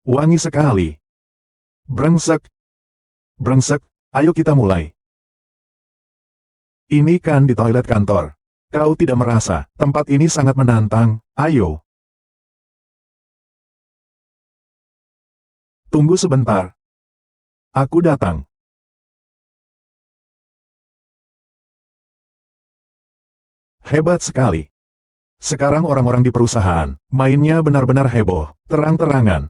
Wangi sekali. Brengsek. Brengsek, ayo kita mulai. Ini kan di toilet kantor. Kau tidak merasa tempat ini sangat menantang? Ayo. Tunggu sebentar. Aku datang. Hebat sekali. Sekarang orang-orang di perusahaan, mainnya benar-benar heboh, terang-terangan.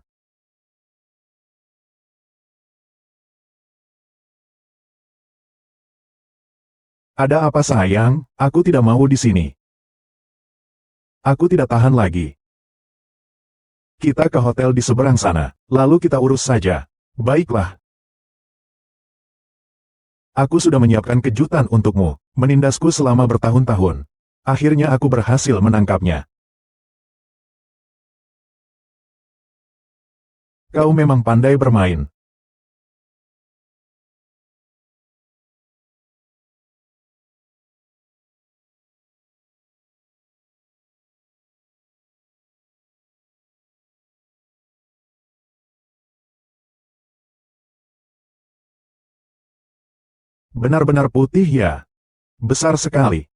Ada apa sayang? Aku tidak mau di sini. Aku tidak tahan lagi. Kita ke hotel di seberang sana, lalu kita urus saja. Baiklah. Aku sudah menyiapkan kejutan untukmu, menindasku selama bertahun-tahun. Akhirnya aku berhasil menangkapnya. Kau memang pandai bermain. Benar-benar putih ya. Besar sekali.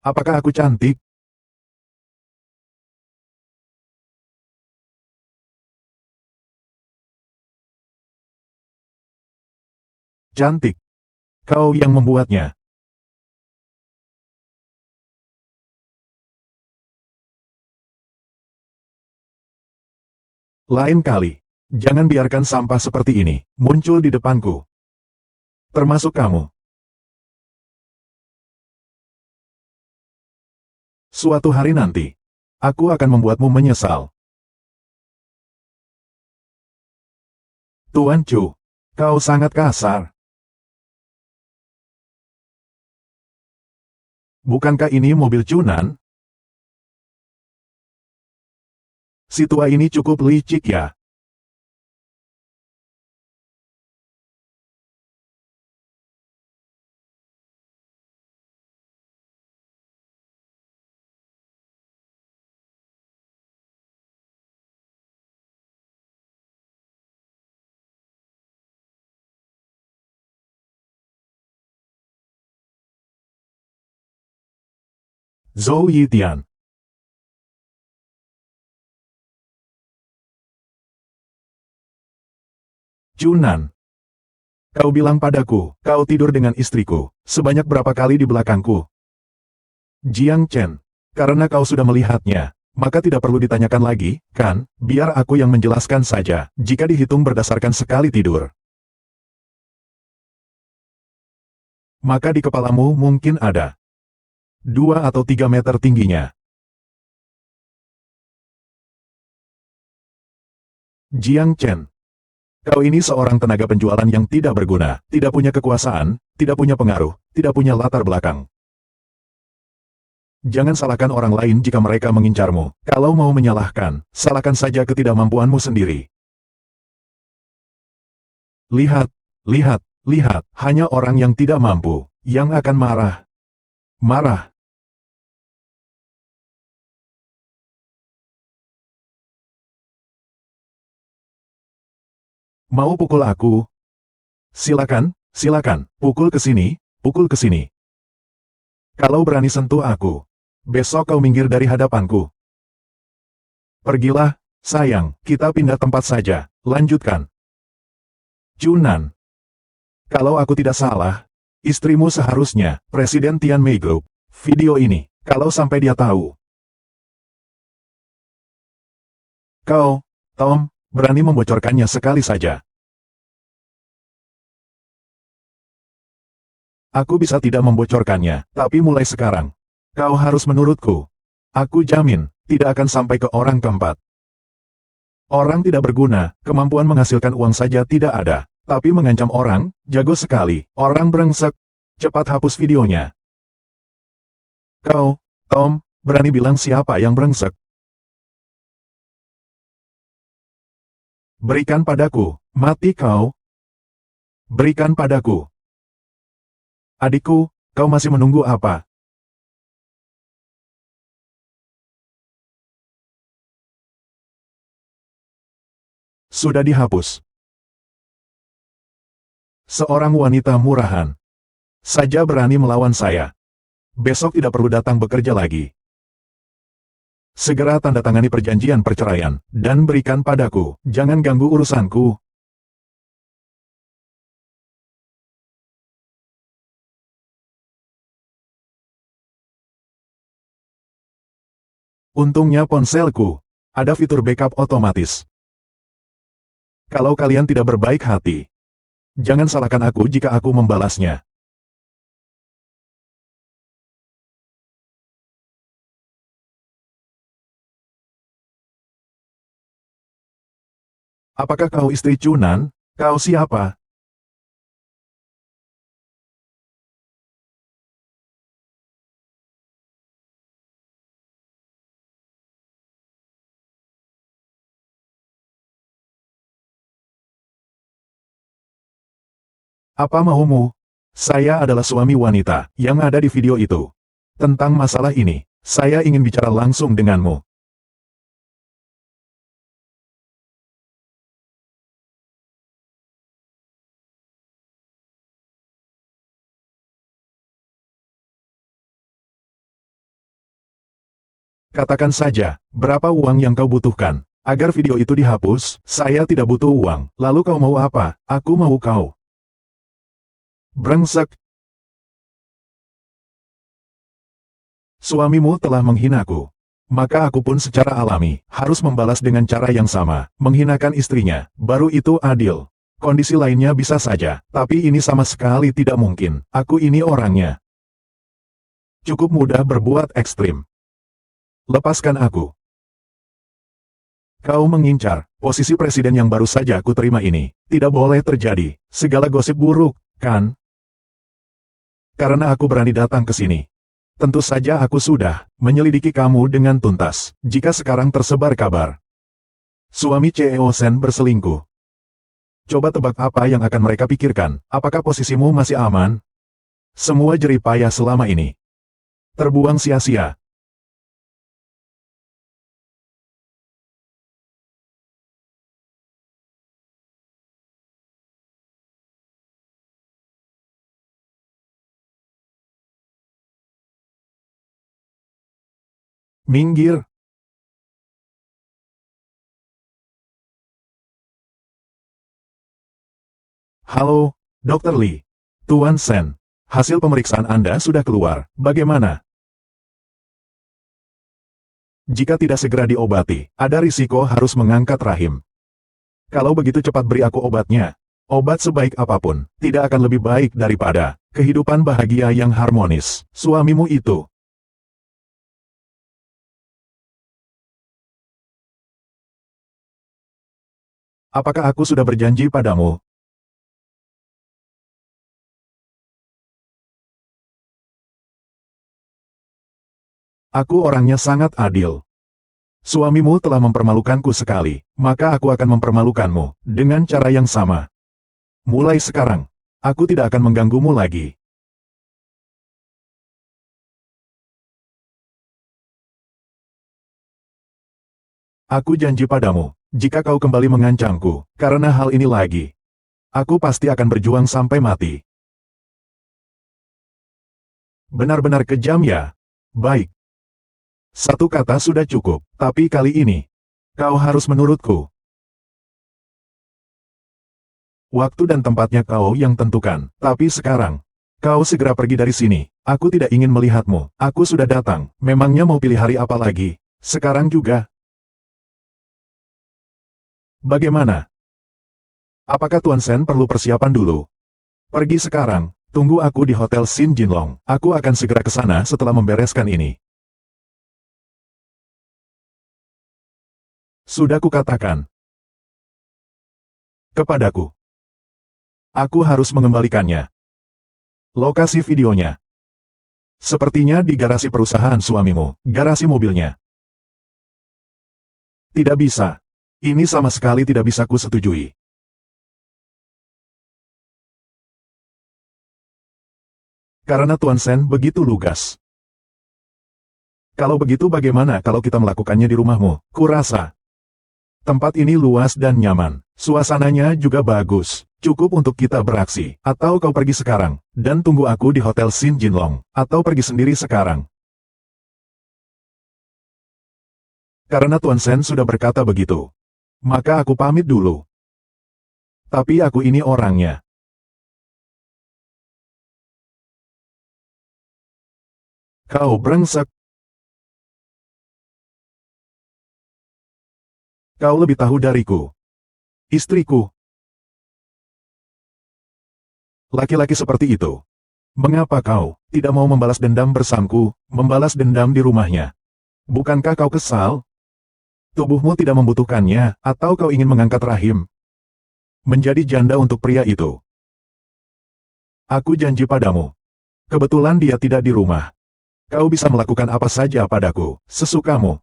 Apakah aku cantik? Cantik. Kau yang membuatnya. Lain kali, jangan biarkan sampah seperti ini muncul di depanku. Termasuk kamu. Suatu hari nanti, aku akan membuatmu menyesal. Tuan Chu, kau sangat kasar. Bukankah ini mobil Chunan? Si tua ini cukup licik ya. Zhou Yitian. Chunan. Kau bilang padaku, kau tidur dengan istriku, sebanyak berapa kali di belakangku? Jiang Chen. Karena kau sudah melihatnya, maka tidak perlu ditanyakan lagi, kan? Biar aku yang menjelaskan saja, jika dihitung berdasarkan sekali tidur. Maka di kepalamu mungkin ada 2 atau 3 meter tingginya. Jiang Chen. Kau ini seorang tenaga penjualan yang tidak berguna, tidak punya kekuasaan, tidak punya pengaruh, tidak punya latar belakang. Jangan salahkan orang lain jika mereka mengincarmu. Kalau mau menyalahkan, salahkan saja ketidakmampuanmu sendiri. Lihat, lihat, lihat, hanya orang yang tidak mampu, yang akan marah. Marah. Mau pukul aku? Silakan, silakan, pukul ke sini, pukul ke sini. Kalau berani sentuh aku, besok kau minggir dari hadapanku. Pergilah, sayang, kita pindah tempat saja, lanjutkan. Chunan. Kalau aku tidak salah, istrimu seharusnya, Presiden Tianmei Group. Video ini, kalau sampai dia tahu. Kau, Tom, berani membocorkannya sekali saja. Aku bisa tidak membocorkannya, tapi mulai sekarang, kau harus menurutku. Aku jamin, tidak akan sampai ke orang keempat. Orang tidak berguna, kemampuan menghasilkan uang saja tidak ada, tapi mengancam orang, jago sekali, orang brengsek. Cepat hapus videonya. Kau, Tom, berani bilang siapa yang brengsek? Berikan padaku, mati kau. Berikan padaku. Adikku, Kau masih menunggu apa? Sudah dihapus. Seorang wanita murahan saja berani melawan saya. Besok tidak perlu datang bekerja lagi. Segera tanda tangani perjanjian perceraian, dan berikan padaku. Jangan ganggu urusanku. Untungnya ponselku ada fitur backup otomatis. Kalau kalian tidak berbaik hati, jangan salahkan aku jika aku membalasnya. Apakah kau istri Cunan? Kau siapa? Apa maumu? Saya adalah suami wanita yang ada di video itu. Tentang masalah ini, saya ingin bicara langsung denganmu. Katakan saja, berapa uang yang kau butuhkan? Agar video itu dihapus, saya tidak butuh uang. Lalu kau mau apa? Aku mau kau. Brengsek. Suamimu telah menghinaku. Maka aku pun secara alami, harus membalas dengan cara yang sama, menghinakan istrinya, baru itu adil. Kondisi lainnya bisa saja, tapi ini sama sekali tidak mungkin. Aku ini orangnya. Cukup mudah berbuat ekstrim. Lepaskan aku. Kau mengincar posisi presiden yang baru saja aku terima ini. Tidak boleh terjadi segala gosip buruk, kan? Karena aku berani datang ke sini. Tentu saja aku sudah menyelidiki kamu dengan tuntas. Jika sekarang tersebar kabar suami CEO Sen berselingkuh, coba tebak apa yang akan mereka pikirkan. Apakah posisimu masih aman? Semua jerih payah selama ini terbuang sia-sia. Minggir. Halo, Dr. Lee. Tuan Sen. Hasil pemeriksaan Anda sudah keluar. Bagaimana? Jika tidak segera diobati, ada risiko harus mengangkat rahim. Kalau begitu cepat beri aku obatnya. Obat sebaik apapun, tidak akan lebih baik daripada kehidupan bahagia yang harmonis. Suamimu itu. Apakah aku sudah berjanji padamu? Aku orangnya sangat adil. Suamimu telah mempermalukanku sekali, maka aku akan mempermalukanmu dengan cara yang sama. Mulai sekarang, aku tidak akan mengganggumu lagi. Aku janji padamu, jika kau kembali mengancamku karena hal ini lagi, aku pasti akan berjuang sampai mati. Benar-benar kejam ya? Baik. Satu kata sudah cukup, tapi kali ini, kau harus menurutku. Waktu dan tempatnya kau yang tentukan, tapi sekarang, kau segera pergi dari sini. Aku tidak ingin melihatmu. Aku sudah datang. Memangnya mau pilih hari apa lagi? Sekarang juga. Bagaimana? Apakah Tuan Sen perlu persiapan dulu? Pergi sekarang. Tunggu aku di Hotel Sin Jinlong. Aku akan segera ke sana setelah membereskan ini. Sudah kukatakan kepadaku. Aku harus mengembalikannya. Lokasi videonya. Sepertinya di garasi perusahaan suamimu, garasi mobilnya. Tidak bisa. Ini sama sekali tidak bisa kusetujui. Karena Tuan Sen begitu lugas. Kalau begitu bagaimana kalau kita melakukannya di rumahmu? Kurasa tempat ini luas dan nyaman. Suasananya juga bagus. Cukup untuk kita beraksi. Atau kau pergi sekarang, dan tunggu aku di Hotel Sin Jinlong. Atau pergi sendiri sekarang. Karena Tuan Sen sudah berkata begitu, maka aku pamit dulu. Tapi aku ini orangnya. Kau brengsek. Kau lebih tahu dariku. Istriku. Laki-laki seperti itu. Mengapa kau tidak mau membalas dendam bersamaku, membalas dendam di rumahnya? Bukankah kau kesal? Tubuhmu tidak membutuhkannya, atau kau ingin mengangkat rahim? Menjadi janda untuk pria itu. Aku janji padamu. Kebetulan dia tidak di rumah. Kau bisa melakukan apa saja padaku, sesukamu.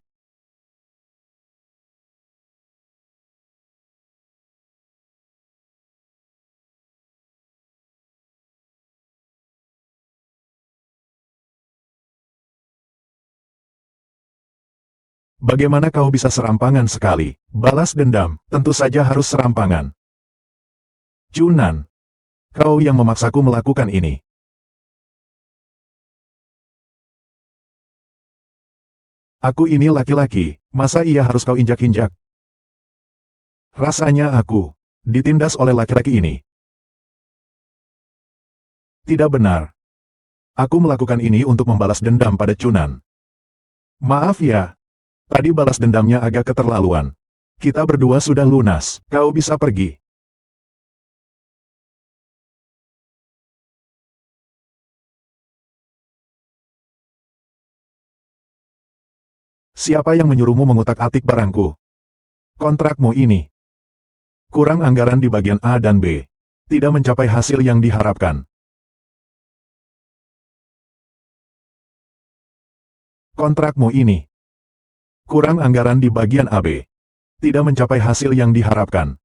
Bagaimana kau bisa serampangan sekali? Balas dendam, tentu saja harus serampangan. Junan, kau yang memaksaku melakukan ini. Aku ini laki-laki, masa ia harus kau injak-injak? Rasanya aku ditindas oleh laki-laki ini. Tidak benar. Aku melakukan ini untuk membalas dendam pada Junan. Maaf ya. Tadi balas dendamnya agak keterlaluan. Kita berdua sudah lunas. Kau bisa pergi. Siapa yang menyuruhmu mengutak-atik barangku? Kontrakmu ini kurang anggaran di bagian A dan B. Tidak mencapai hasil yang diharapkan. Kontrakmu ini kurang anggaran di bagian AB. Tidak mencapai hasil yang diharapkan.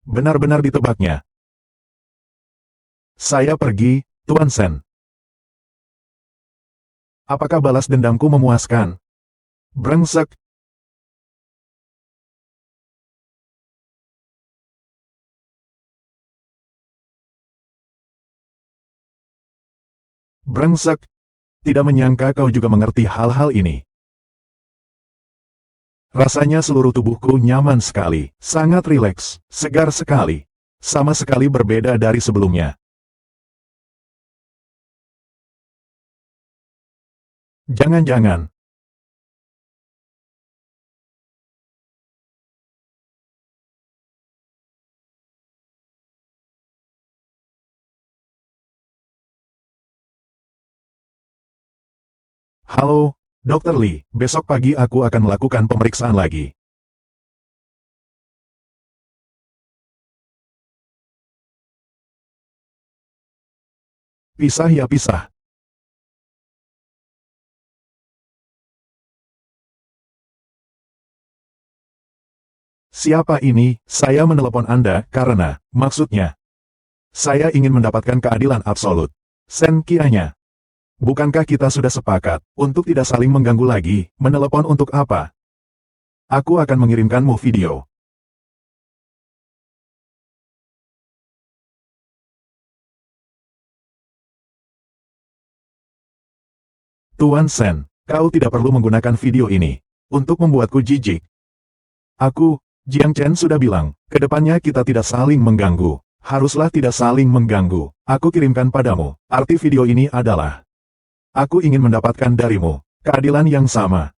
Benar-benar ditebaknya. Saya pergi, Tuan Sen. Apakah balas dendamku memuaskan? Brengsek. Brengsek. Tidak menyangka kau juga mengerti hal-hal ini. Rasanya seluruh tubuhku nyaman sekali, sangat rileks, segar sekali. Sama sekali berbeda dari sebelumnya. Jangan-jangan. Halo, Dr. Lee, besok pagi aku akan melakukan pemeriksaan lagi. Pisah ya pisah. Siapa ini? Saya menelepon Anda karena, maksudnya, saya ingin mendapatkan keadilan absolut. Sen Kianya. Bukankah kita sudah sepakat untuk tidak saling mengganggu lagi? Menelepon untuk apa? Aku akan mengirimkanmu video. Tuan Sen, kau tidak perlu menggunakan video ini untuk membuatku jijik. Aku, Jiang Chen sudah bilang, kedepannya kita tidak saling mengganggu. Haruslah tidak saling mengganggu. Aku kirimkan padamu. Arti video ini adalah, aku ingin mendapatkan darimu keadilan yang sama.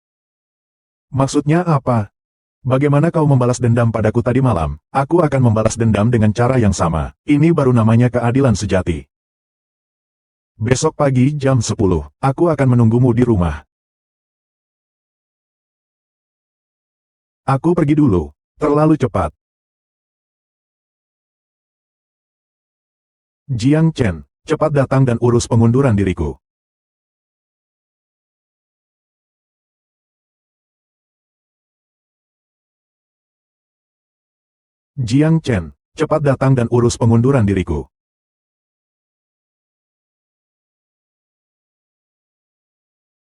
Maksudnya apa? Bagaimana kau membalas dendam padaku tadi malam? Aku akan membalas dendam dengan cara yang sama. Ini baru namanya keadilan sejati. Besok pagi jam 10, aku akan menunggumu di rumah. Aku pergi dulu. Terlalu cepat. Jiang Chen, cepat datang dan urus pengunduran diriku. Jiang Chen, cepat datang dan urus pengunduran diriku.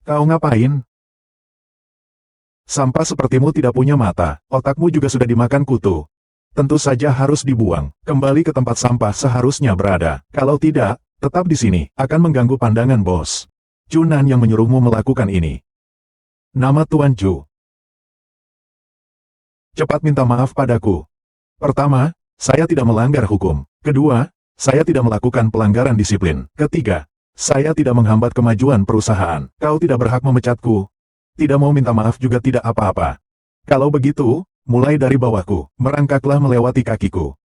Kau ngapain? Sampah sepertimu tidak punya mata, otakmu juga sudah dimakan kutu. Tentu saja harus dibuang, kembali ke tempat sampah seharusnya berada. Kalau tidak, tetap di sini, akan mengganggu pandangan bos. Junan yang menyuruhmu melakukan ini. Nama Tuan Chu. Cepat minta maaf padaku. Pertama, saya tidak melanggar hukum. Kedua, saya tidak melakukan pelanggaran disiplin. Ketiga, saya tidak menghambat kemajuan perusahaan. Kau tidak berhak memecatku. Tidak mau minta maaf juga tidak apa-apa. Kalau begitu, mulai dari bawahku, merangkaklah melewati kakiku.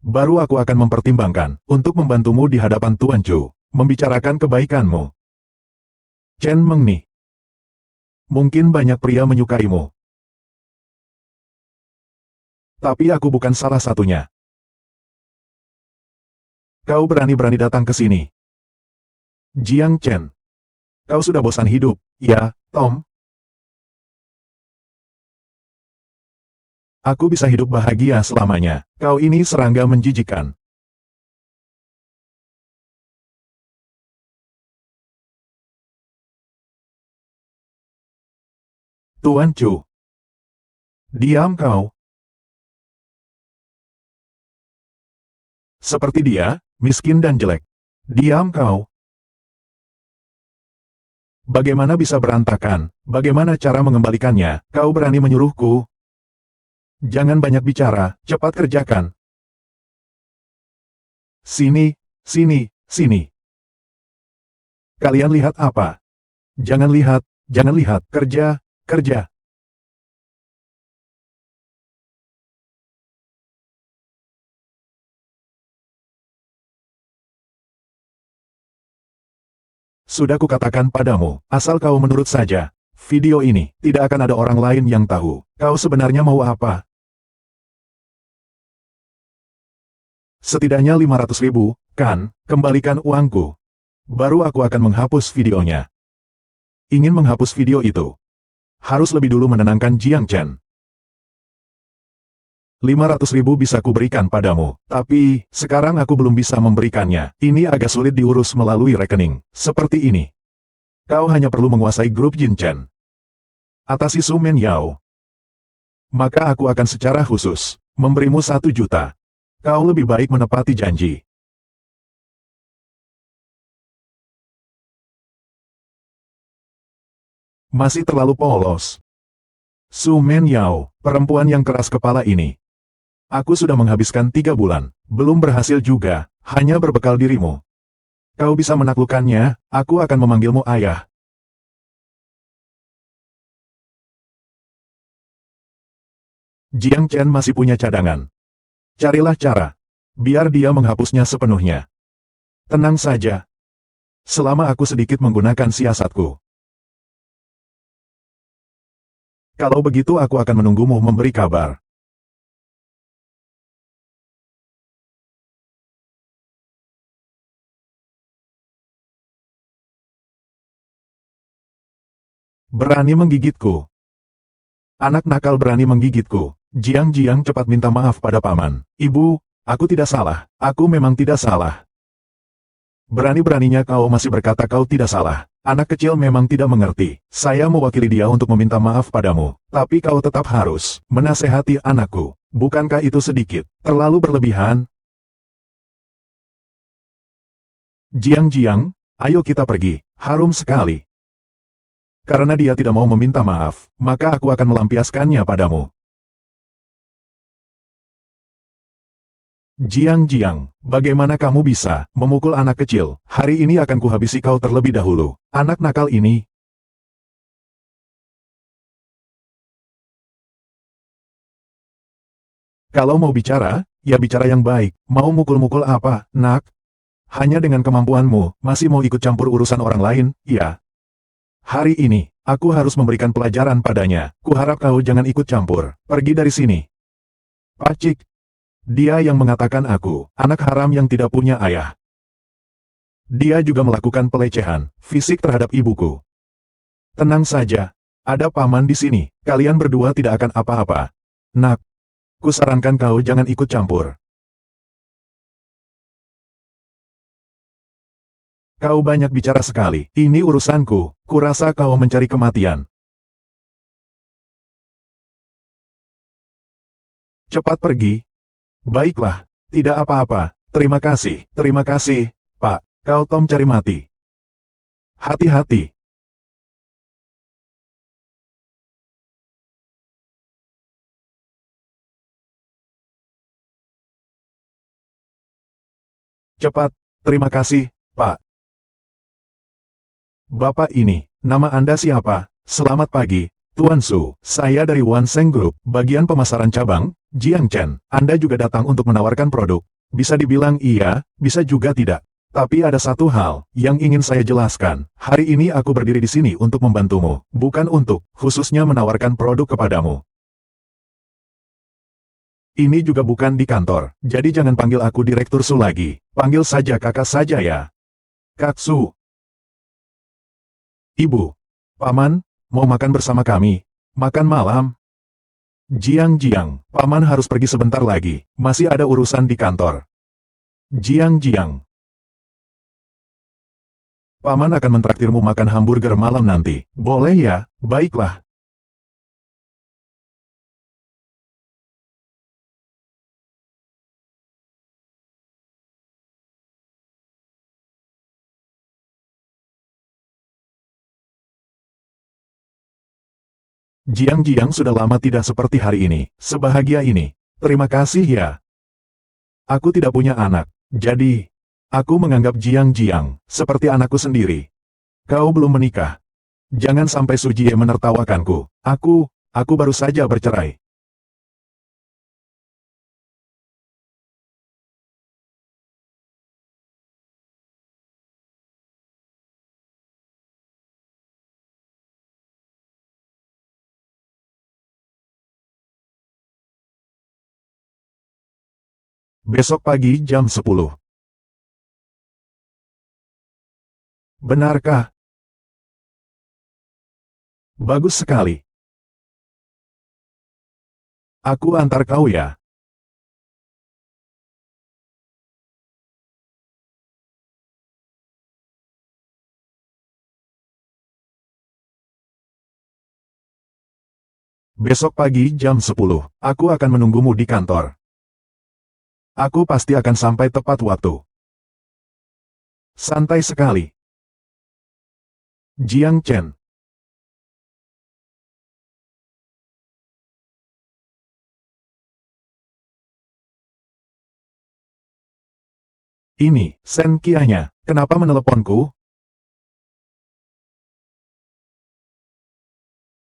Baru aku akan mempertimbangkan untuk membantumu di hadapan Tuan Chu, membicarakan kebaikanmu. Chen Mengni. Mungkin banyak pria menyukaimu. Tapi aku bukan salah satunya. Kau berani-berani datang ke sini. Jiang Chen. Kau sudah bosan hidup, ya, Tom? Aku bisa hidup bahagia selamanya. Kau ini serangga menjijikkan. Tuan Chu. Diam kau. Seperti dia, miskin dan jelek. Diam kau. Bagaimana bisa berantakan? Bagaimana cara mengembalikannya? Kau berani menyuruhku? Jangan banyak bicara, cepat kerjakan. Sini, sini, sini. Kalian lihat apa? Jangan lihat, kerja, kerja. Sudah kukatakan padamu, asal kau menurut saja. Video ini, tidak akan ada orang lain yang tahu. Kau sebenarnya mau apa? Setidaknya 500.000, kan? Kembalikan uangku. Baru aku akan menghapus videonya. Ingin menghapus video itu? Harus lebih dulu menenangkan Jiang Chen. 500.000 bisa kuberikan padamu, tapi sekarang aku belum bisa memberikannya. Ini agak sulit diurus melalui rekening. Seperti ini. Kau hanya perlu menguasai grup Jin Chen. Atasi Su Men Yao. Maka aku akan secara khusus memberimu 1 juta. Kau lebih baik menepati janji. Masih terlalu polos. Su Men Yao, perempuan yang keras kepala ini. Aku sudah menghabiskan 3 bulan, belum berhasil juga, hanya berbekal dirimu. Kau bisa menaklukkannya, aku akan memanggilmu ayah. Jiang Chen masih punya cadangan. Carilah cara. Biar dia menghapusnya sepenuhnya. Tenang saja. Selama aku sedikit menggunakan siasatku. Kalau begitu aku akan menunggumu memberi kabar. Berani menggigitku. Anak nakal berani menggigitku. Jiang cepat minta maaf pada paman. Ibu, aku tidak salah. Aku memang tidak salah. Berani-beraninya kau masih berkata kau tidak salah. Anak kecil memang tidak mengerti. Saya mewakili dia untuk meminta maaf padamu. Tapi kau tetap harus menasehati anakku. Bukankah itu sedikit terlalu berlebihan? Jiang, ayo kita pergi. Harum sekali. Karena dia tidak mau meminta maaf, maka aku akan melampiaskannya padamu. Jiang, bagaimana kamu bisa memukul anak kecil? Hari ini akan kuhabisi kau terlebih dahulu. Anak nakal ini. Kalau mau bicara, ya bicara yang baik. Mau mukul-mukul apa, nak? Hanya dengan kemampuanmu, masih mau ikut campur urusan orang lain, ya? Hari ini, aku harus memberikan pelajaran padanya. Kuharap kau jangan ikut campur. Pergi dari sini. Pacik. Dia yang mengatakan aku, anak haram yang tidak punya ayah. Dia juga melakukan pelecehan fisik terhadap ibuku. Tenang saja. Ada paman di sini. Kalian berdua tidak akan apa-apa. Nak. Kusarankan kau jangan ikut campur. Kau banyak bicara sekali. Ini urusanku. Kurasa kau mencari kematian. Cepat pergi. Baiklah. Tidak apa-apa. Terima kasih. Terima kasih, Pak. Kau Tom cari mati. Hati-hati. Cepat. Terima kasih, Pak. Bapak ini, nama Anda siapa? Selamat pagi, Tuan Su. Saya dari Wanseng Group, bagian pemasaran cabang, Jiang Chen. Anda juga datang untuk menawarkan produk. Bisa dibilang iya, bisa juga tidak. Tapi ada satu hal yang ingin saya jelaskan. Hari ini aku berdiri di sini untuk membantumu, bukan untuk, khususnya menawarkan produk kepadamu. Ini juga bukan di kantor, jadi jangan panggil aku Direktur Su lagi. Panggil saja kakak saja ya. Kak Su. Ibu, Paman, mau makan bersama kami? Makan malam? Jiang, Paman harus pergi sebentar lagi, masih ada urusan di kantor. Jiang, Paman akan mentraktirmu makan hamburger malam nanti. Boleh ya? Baiklah. Jiang sudah lama tidak seperti hari ini, sebahagia ini. Terima kasih ya. Aku tidak punya anak, jadi aku menganggap Jiang seperti anakku sendiri. Kau belum menikah. Jangan sampai Sujie menertawakanku. Aku baru saja bercerai. Besok pagi jam 10. Benarkah? Bagus sekali. Aku antar kau ya. Besok pagi jam 10, aku akan menunggumu di kantor. Aku pasti akan sampai tepat waktu. Santai sekali. Jiang Chen. Ini, Sen Kianya. Kenapa meneleponku?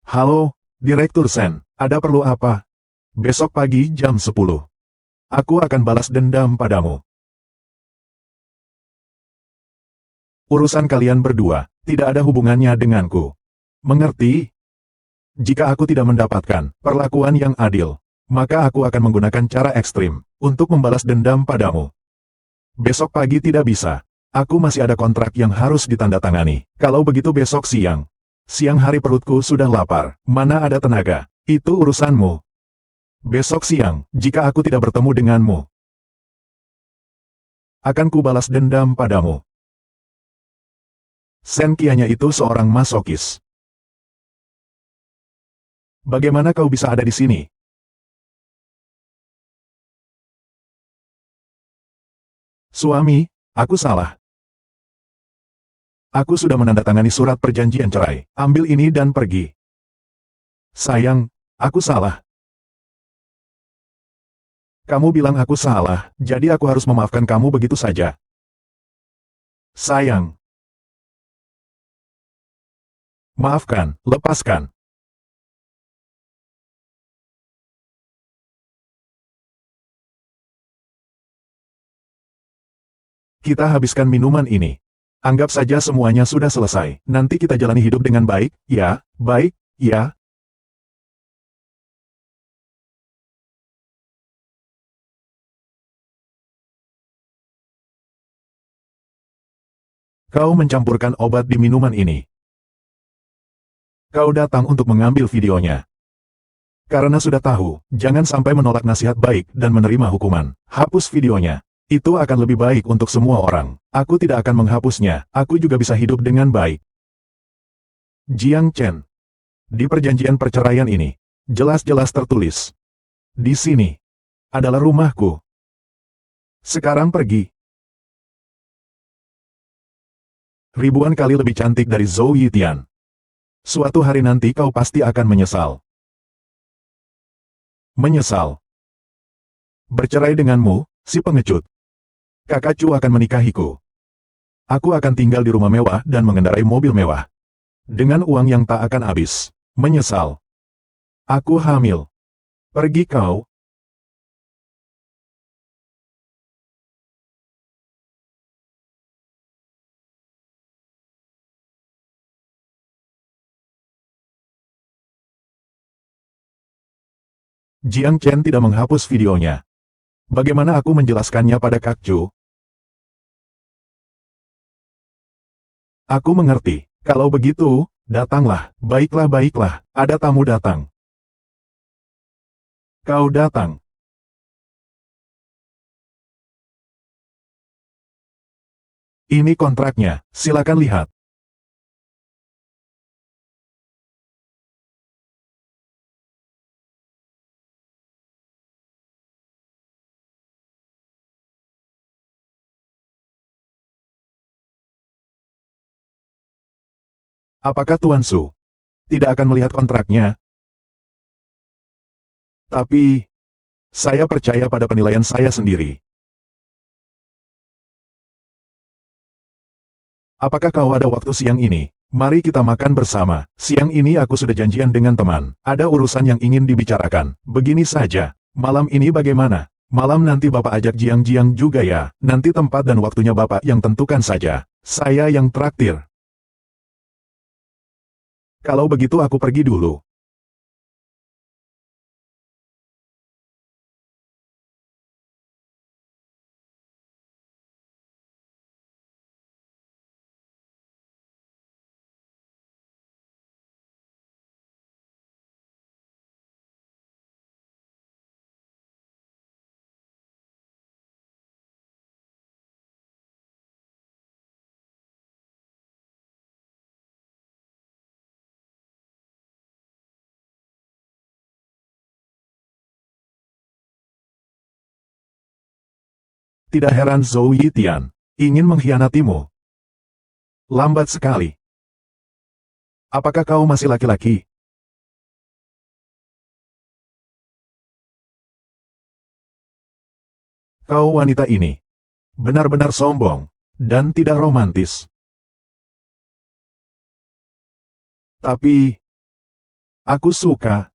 Halo, Direktur Sen. Ada perlu apa? Besok pagi jam 10. Aku akan balas dendam padamu. Urusan kalian berdua, tidak ada hubungannya denganku. Mengerti? Jika aku tidak mendapatkan perlakuan yang adil, maka aku akan menggunakan cara ekstrim untuk membalas dendam padamu. Besok pagi tidak bisa. Aku masih ada kontrak yang harus ditandatangani. Kalau begitu besok siang. Siang hari perutku sudah lapar. Mana ada tenaga? Itu urusanmu. Besok siang, jika aku tidak bertemu denganmu, akan kubalas dendam padamu. Sen Kianya itu seorang masokis. Bagaimana kau bisa ada di sini? Suami, aku salah. Aku sudah menandatangani surat perjanjian cerai. Ambil ini dan pergi. Sayang, aku salah. Kamu bilang aku salah, jadi aku harus memaafkan kamu begitu saja. Sayang. Maafkan, lepaskan. Kita habiskan minuman ini. Anggap saja semuanya sudah selesai. Nanti kita jalani hidup dengan baik, ya, baik, ya. Kau mencampurkan obat di minuman ini. Kau datang untuk mengambil videonya. Karena sudah tahu, jangan sampai menolak nasihat baik dan menerima hukuman. Hapus videonya. Itu akan lebih baik untuk semua orang. Aku tidak akan menghapusnya, aku juga bisa hidup dengan baik. Jiang Chen. Di perjanjian perceraian ini, jelas-jelas tertulis. Di sini adalah rumahku. Sekarang pergi. Ribuan kali lebih cantik dari Zhou Yitian. Suatu hari nanti kau pasti akan menyesal. Menyesal. Bercerai denganmu, si pengecut. Kakak Chu akan menikahiku. Aku akan tinggal di rumah mewah dan mengendarai mobil mewah. Dengan uang yang tak akan habis. Menyesal. Aku hamil. Pergi kau. Jiang Chen tidak menghapus videonya. Bagaimana aku menjelaskannya pada Kak Chu? Aku mengerti. Kalau begitu, datanglah. Baiklah, ada tamu datang. Kau datang. Ini kontraknya, silakan lihat. Apakah Tuan Su tidak akan melihat kontraknya? Tapi, saya percaya pada penilaian saya sendiri. Apakah kau ada waktu siang ini? Mari kita makan bersama. Siang ini aku sudah janjian dengan teman. Ada urusan yang ingin dibicarakan. Begini saja. Malam ini bagaimana? Malam nanti Bapak ajak Jiang-Jiang juga ya. Nanti tempat dan waktunya Bapak yang tentukan saja. Saya yang traktir. Kalau begitu aku pergi dulu. Tidak heran Zhou Yitian ingin mengkhianatimu. Lambat sekali. Apakah kau masih laki-laki? Kau wanita ini benar-benar sombong dan tidak romantis. Tapi, aku suka.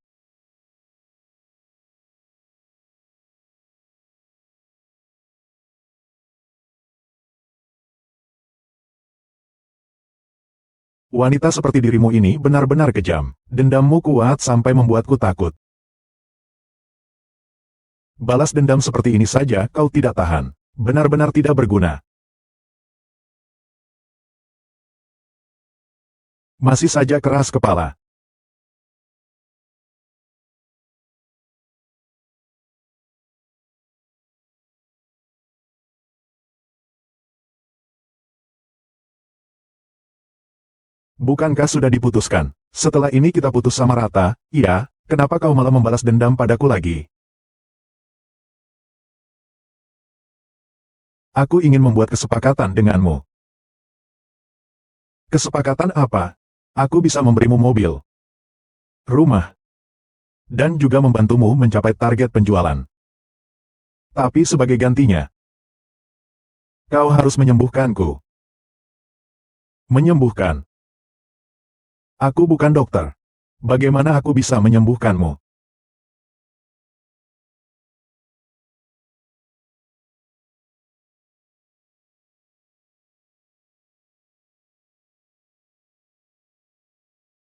Wanita seperti dirimu ini benar-benar kejam. Dendammu kuat sampai membuatku takut. Balas dendam seperti ini saja kau tidak tahan. Benar-benar tidak berguna. Masih saja keras kepala. Bukankah sudah diputuskan? Setelah ini kita putus sama rata, iya, kenapa kau malah membalas dendam padaku lagi? Aku ingin membuat kesepakatan denganmu. Kesepakatan apa? Aku bisa memberimu mobil, rumah, dan juga membantumu mencapai target penjualan. Tapi sebagai gantinya, kau harus menyembuhkanku. Menyembuhkan. Aku bukan dokter. Bagaimana aku bisa menyembuhkanmu?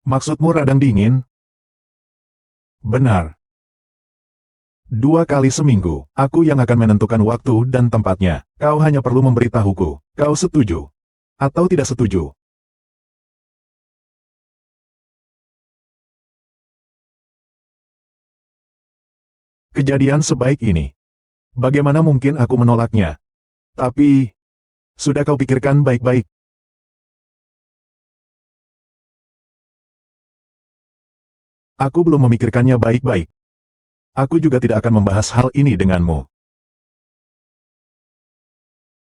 Maksudmu radang dingin? Benar. 2 kali seminggu, aku yang akan menentukan waktu dan tempatnya. Kau hanya perlu memberitahuku. Kau setuju? Atau tidak setuju? Kejadian sebaik ini. Bagaimana mungkin aku menolaknya? Tapi, sudah kau pikirkan baik-baik? Aku belum memikirkannya baik-baik. Aku juga tidak akan membahas hal ini denganmu.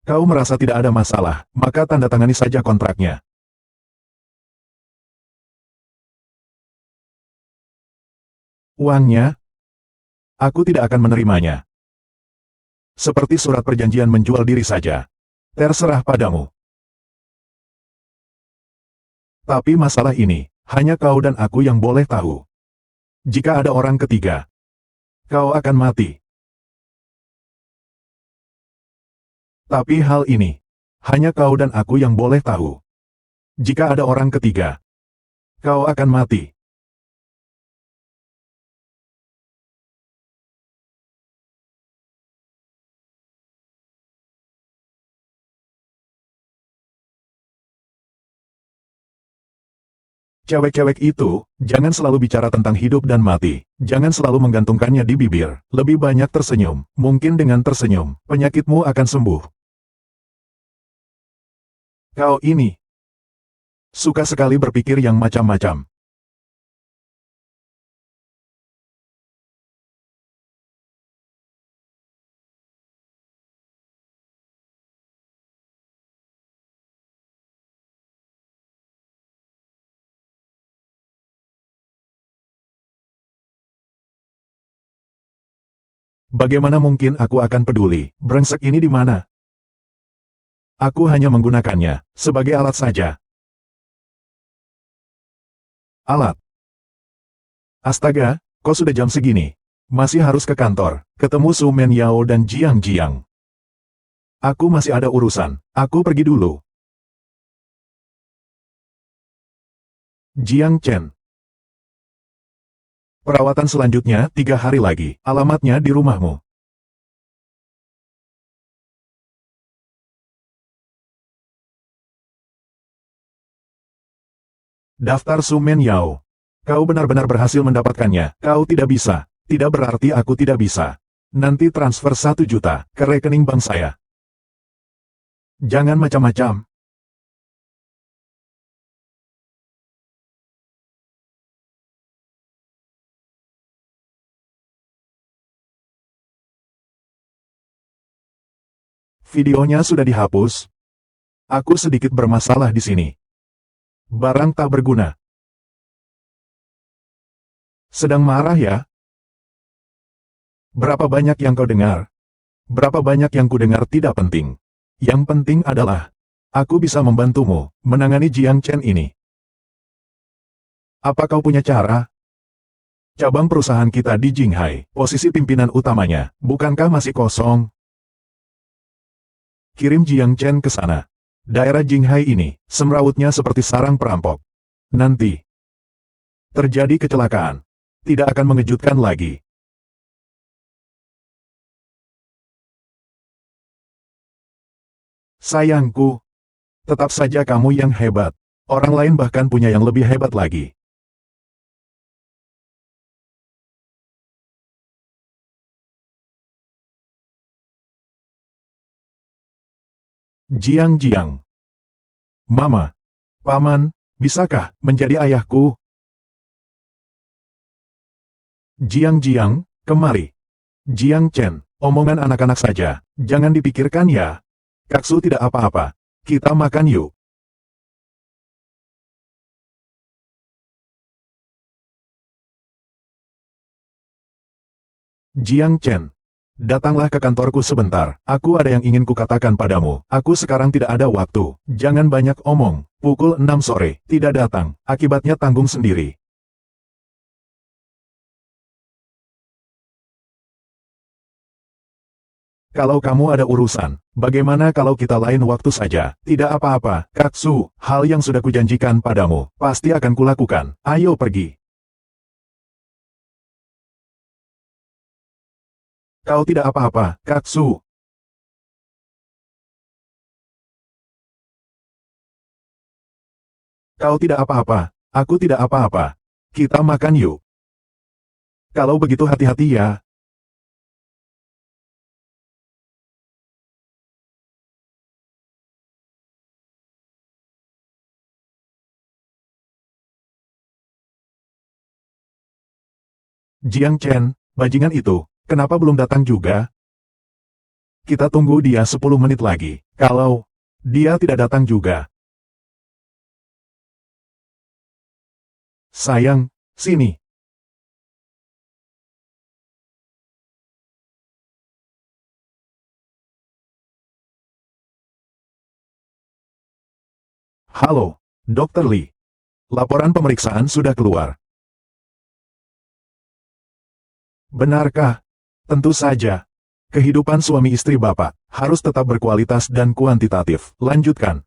Kau merasa tidak ada masalah, maka tanda tangani saja kontraknya. Uangnya? Aku tidak akan menerimanya. Seperti surat perjanjian menjual diri saja. Terserah padamu. Tapi masalah ini, hanya kau dan aku yang boleh tahu. Jika ada orang ketiga, kau akan mati. Tapi hal ini, hanya kau dan aku yang boleh tahu. Jika ada orang ketiga, kau akan mati. Cewek-cewek itu, jangan selalu bicara tentang hidup dan mati. Jangan selalu menggantungkannya di bibir. Lebih banyak tersenyum. Mungkin dengan tersenyum, penyakitmu akan sembuh. Kau ini suka sekali berpikir yang macam-macam. Bagaimana mungkin aku akan peduli? Brengsek ini di mana? Aku hanya menggunakannya sebagai alat saja. Alat. Astaga, kok sudah jam segini? Masih harus ke kantor, ketemu Su Men Yao dan Jiang Jiang. Aku masih ada urusan, aku pergi dulu. Jiang Chen. Perawatan selanjutnya 3 hari lagi, alamatnya di rumahmu. Daftar Su Men Yao. Kau benar-benar berhasil mendapatkannya, kau tidak bisa. Tidak berarti aku tidak bisa. Nanti transfer 1 juta ke rekening bank saya. Jangan macam-macam. Videonya sudah dihapus. Aku sedikit bermasalah di sini. Barang tak berguna. Sedang marah ya? Berapa banyak yang kau dengar? Berapa banyak yang ku dengar tidak penting. Yang penting adalah, aku bisa membantumu menangani Jiang Chen ini. Apa kau punya cara? Cabang perusahaan kita di Jinghai, posisi pimpinan utamanya, bukankah masih kosong? Kirim Jiang Chen ke sana. Daerah Jinghai ini, semrawutnya seperti sarang perampok. Nanti, terjadi kecelakaan. Tidak akan mengejutkan lagi. Sayangku, tetap saja kamu yang hebat. Orang lain bahkan punya yang lebih hebat lagi. Jiang Jiang. Mama. Paman, bisakah menjadi ayahku? Jiang Jiang, kemari. Jiang Chen, omongan anak-anak saja. Jangan dipikirkan ya. Kaksu tidak apa-apa. Kita makan yuk. Jiang Chen. Datanglah ke kantorku sebentar. Aku ada yang ingin kukatakan padamu. Aku sekarang tidak ada waktu. Jangan banyak omong. Pukul 6 sore. Tidak datang. Akibatnya tanggung sendiri. Kalau kamu ada urusan, bagaimana kalau kita lain waktu saja? Tidak apa-apa, Kaksu. Hal yang sudah kujanjikan padamu, pasti akan kulakukan. Ayo pergi. Kau tidak apa-apa, Kaksu. Kau tidak apa-apa. Aku tidak apa-apa. Kita makan yuk. Kalau begitu hati-hati ya. Jiang Chen, bajingan itu, kenapa belum datang juga? Kita tunggu dia 10 menit lagi. Kalau dia tidak datang juga. Sayang, sini. Halo, Dr. Lee. Laporan pemeriksaan sudah keluar. Benarkah? Tentu saja. Kehidupan suami istri Bapak harus tetap berkualitas dan kuantitatif. Lanjutkan.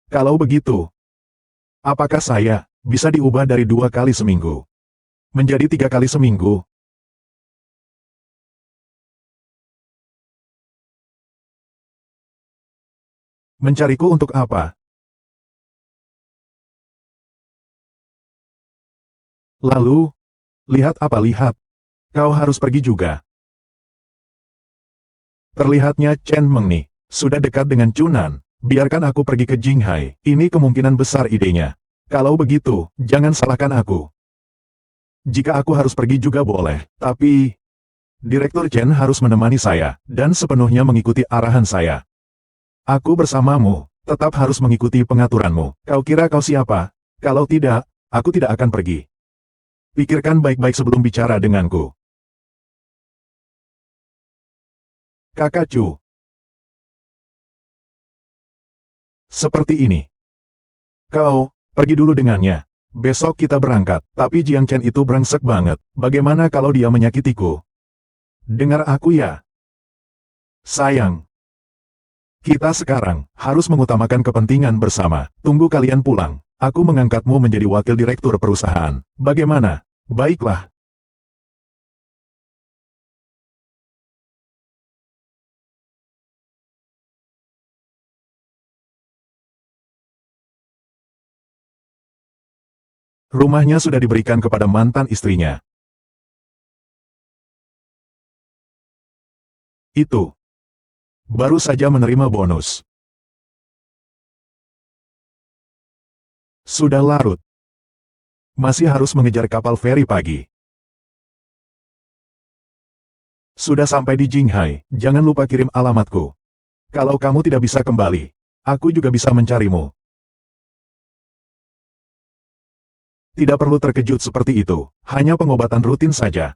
Kalau begitu, apakah saya bisa diubah dari 2 kali seminggu menjadi 3 kali seminggu? Mencariku untuk apa? Lalu, lihat apa lihat? Kau harus pergi juga. Terlihatnya Chen Meng nih, sudah dekat dengan Chunan. Biarkan aku pergi ke Jinghai. Ini kemungkinan besar idenya. Kalau begitu, jangan salahkan aku. Jika aku harus pergi juga boleh, tapi Direktur Chen harus menemani saya, dan sepenuhnya mengikuti arahan saya. Aku bersamamu, tetap harus mengikuti pengaturanmu. Kau kira kau siapa? Kalau tidak, aku tidak akan pergi. Pikirkan baik-baik sebelum bicara denganku. Kakak Chu. Seperti ini. Kau, pergi dulu dengannya. Besok kita berangkat, tapi Jiang Chen itu brengsek banget. Bagaimana kalau dia menyakitiku? Dengar aku ya. Sayang. Kita sekarang harus mengutamakan kepentingan bersama. Tunggu kalian pulang. Aku mengangkatmu menjadi wakil direktur perusahaan. Bagaimana? Baiklah. Rumahnya sudah diberikan kepada mantan istrinya. Itu. Baru saja menerima bonus. Sudah larut. Masih harus mengejar kapal feri pagi. Sudah sampai di Jinghai, jangan lupa kirim alamatku. Kalau kamu tidak bisa kembali, aku juga bisa mencarimu. Tidak perlu terkejut seperti itu, hanya pengobatan rutin saja.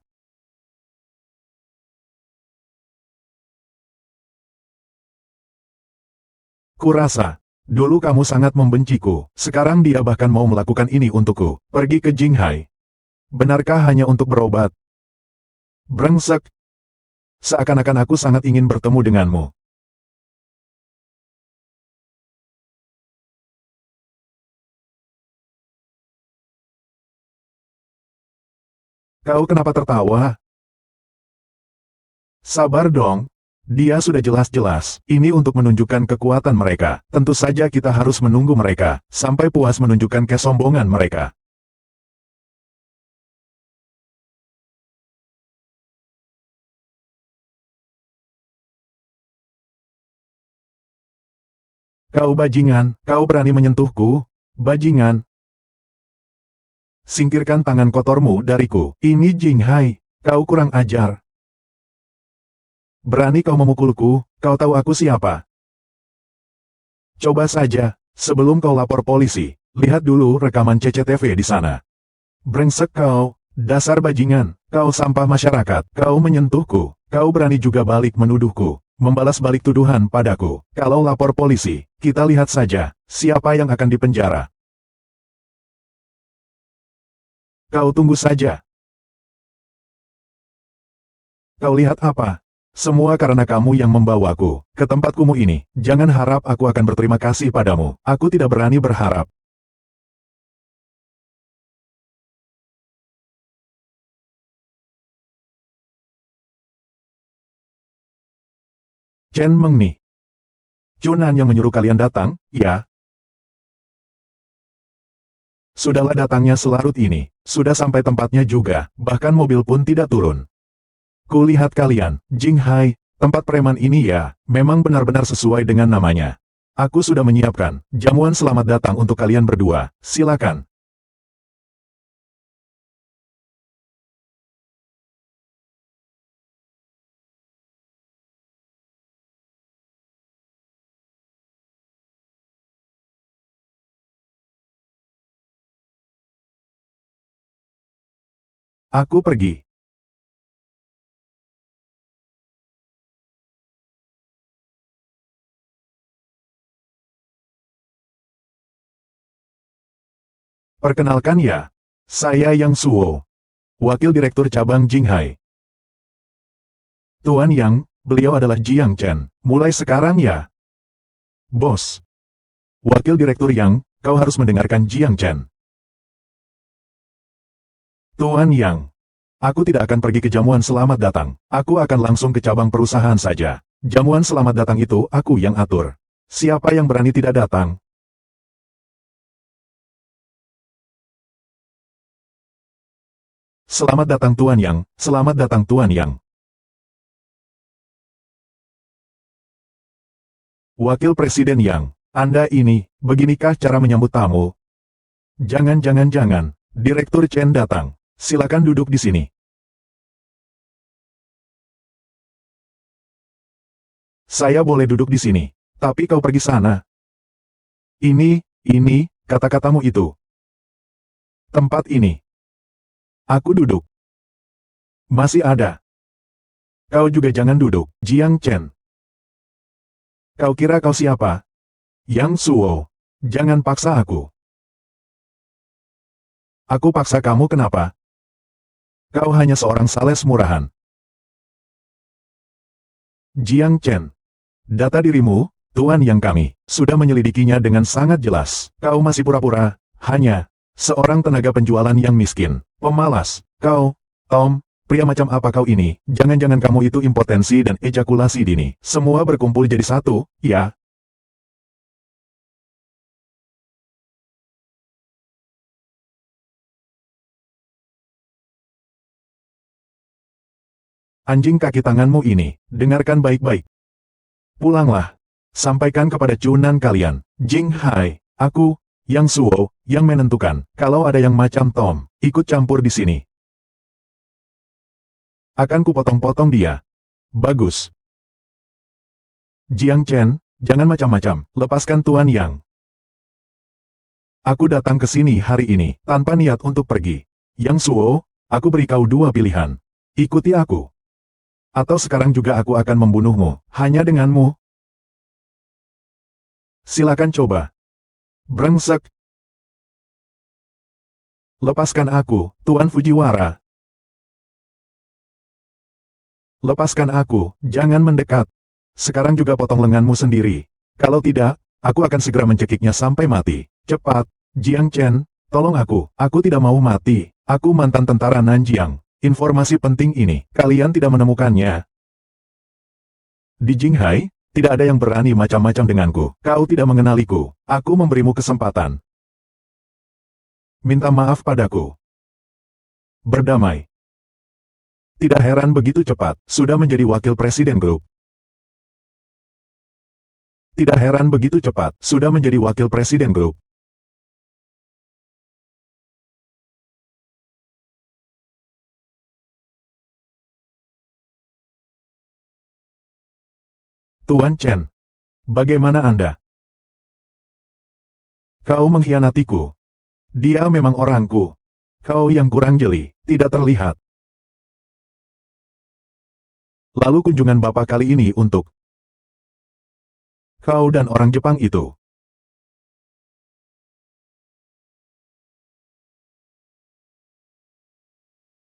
Kurasa, dulu kamu sangat membenciku, sekarang dia bahkan mau melakukan ini untukku. Pergi ke Jinghai. Benarkah hanya untuk berobat? Brengsek. Seakan-akan aku sangat ingin bertemu denganmu. Kau kenapa tertawa? Sabar dong. Dia sudah jelas-jelas, ini untuk menunjukkan kekuatan mereka. Tentu saja kita harus menunggu mereka, sampai puas menunjukkan kesombongan mereka. Kau bajingan, kau berani menyentuhku? Bajingan. Singkirkan tangan kotormu dariku. Ini Jinghai, kau kurang ajar. Berani kau memukulku, kau tahu aku siapa? Coba saja, sebelum kau lapor polisi, lihat dulu rekaman CCTV di sana. Brengsek kau, dasar bajingan, kau sampah masyarakat, kau menyentuhku, kau berani juga balik menuduhku, membalas balik tuduhan padaku. Kalau lapor polisi, kita lihat saja, siapa yang akan dipenjara. Kau tunggu saja. Kau lihat apa? Semua karena kamu yang membawaku ke tempat kumuh ini. Jangan harap aku akan berterima kasih padamu. Aku tidak berani berharap. Chen Meng nih. Chunan yang menyuruh kalian datang, ya? Sudahlah datangnya selarut ini. Sudah sampai tempatnya juga, bahkan mobil pun tidak turun. Kulihat kalian, Jinghai, tempat preman ini ya, memang benar-benar sesuai dengan namanya. Aku sudah menyiapkan jamuan selamat datang untuk kalian berdua, silakan. Aku pergi. Perkenalkan ya. Saya Yang Suo. Wakil Direktur Cabang Jinghai. Tuan Yang, beliau adalah Jiang Chen. Mulai sekarang ya. Bos. Wakil Direktur Yang, kau harus mendengarkan Jiang Chen. Tuan Yang. Aku tidak akan pergi ke jamuan selamat datang. Aku akan langsung ke cabang perusahaan saja. Jamuan selamat datang itu aku yang atur. Siapa yang berani tidak datang? Selamat datang Tuan Yang, selamat datang Tuan Yang. Wakil Presiden Yang, Anda ini, beginikah cara menyambut tamu? Jangan, Direktur Chen datang. Silakan duduk di sini. Saya boleh duduk di sini, tapi kau pergi sana. Ini, kata-katamu itu. Tempat ini. Aku duduk. Masih ada. Kau juga jangan duduk, Jiang Chen. Kau kira kau siapa? Yang Suo. Jangan paksa aku. Aku paksa kamu kenapa? Kau hanya seorang sales murahan. Jiang Chen. Data dirimu, Tuan Yang kami, sudah menyelidikinya dengan sangat jelas. Kau masih pura-pura, hanya seorang tenaga penjualan yang miskin, pemalas. Kau, Tom, pria macam apa kau ini? Jangan-jangan kamu itu impotensi dan ejakulasi dini. Semua berkumpul jadi satu, ya? Anjing kaki tanganmu ini, dengarkan baik-baik. Pulanglah. Sampaikan kepada cunan kalian, Jing Hai, aku, Yang Suo, yang menentukan. Kalau ada yang macam Tom, ikut campur di sini. Akan kupotong-potong dia. Bagus. Jiang Chen, jangan macam-macam, lepaskan Tuan Yang. Aku datang ke sini hari ini, tanpa niat untuk pergi. Yang Suo, aku beri kau dua pilihan. Ikuti aku. Atau sekarang juga aku akan membunuhmu, hanya denganmu. Silakan coba. Brengsek. Lepaskan aku, Tuan Fujiwara. Lepaskan aku, jangan mendekat. Sekarang juga potong lenganmu sendiri. Kalau tidak, aku akan segera mencekiknya sampai mati. Cepat, Jiang Chen, tolong aku tidak mau mati. Aku mantan tentara Nanjiang. Informasi penting ini, kalian tidak menemukannya. Di Jinghai, tidak ada yang berani macam-macam denganku. Kau tidak mengenaliku. Aku memberimu kesempatan. Minta maaf padaku. Berdamai. Tidak heran begitu cepat, sudah menjadi wakil presiden grup. Tidak heran begitu cepat, sudah menjadi wakil presiden grup. Tuan Chen. Bagaimana Anda? Kau mengkhianatiku. Dia memang orangku. Kau yang kurang jeli, tidak terlihat. Lalu kunjungan Bapak kali ini untuk kau dan orang Jepang itu.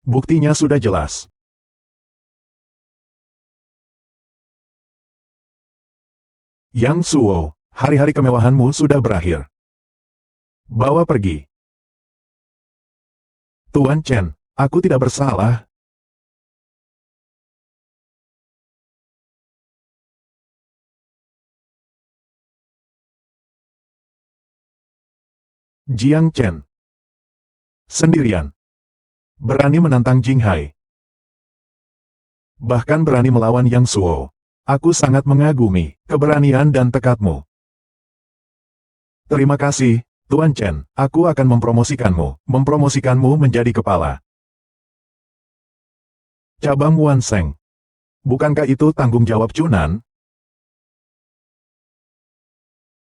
Buktinya sudah jelas. Yang Suo, hari-hari kemewahanmu sudah berakhir. Bawa pergi. Tuan Chen, aku tidak bersalah. Jiang Chen. Sendirian. Berani menantang Jinghai. Bahkan berani melawan Yang Suo. Aku sangat mengagumi keberanian dan tekadmu. Terima kasih, Tuan Chen. Aku akan mempromosikanmu menjadi kepala cabang Wanseng. Bukankah itu tanggung jawab Cunan?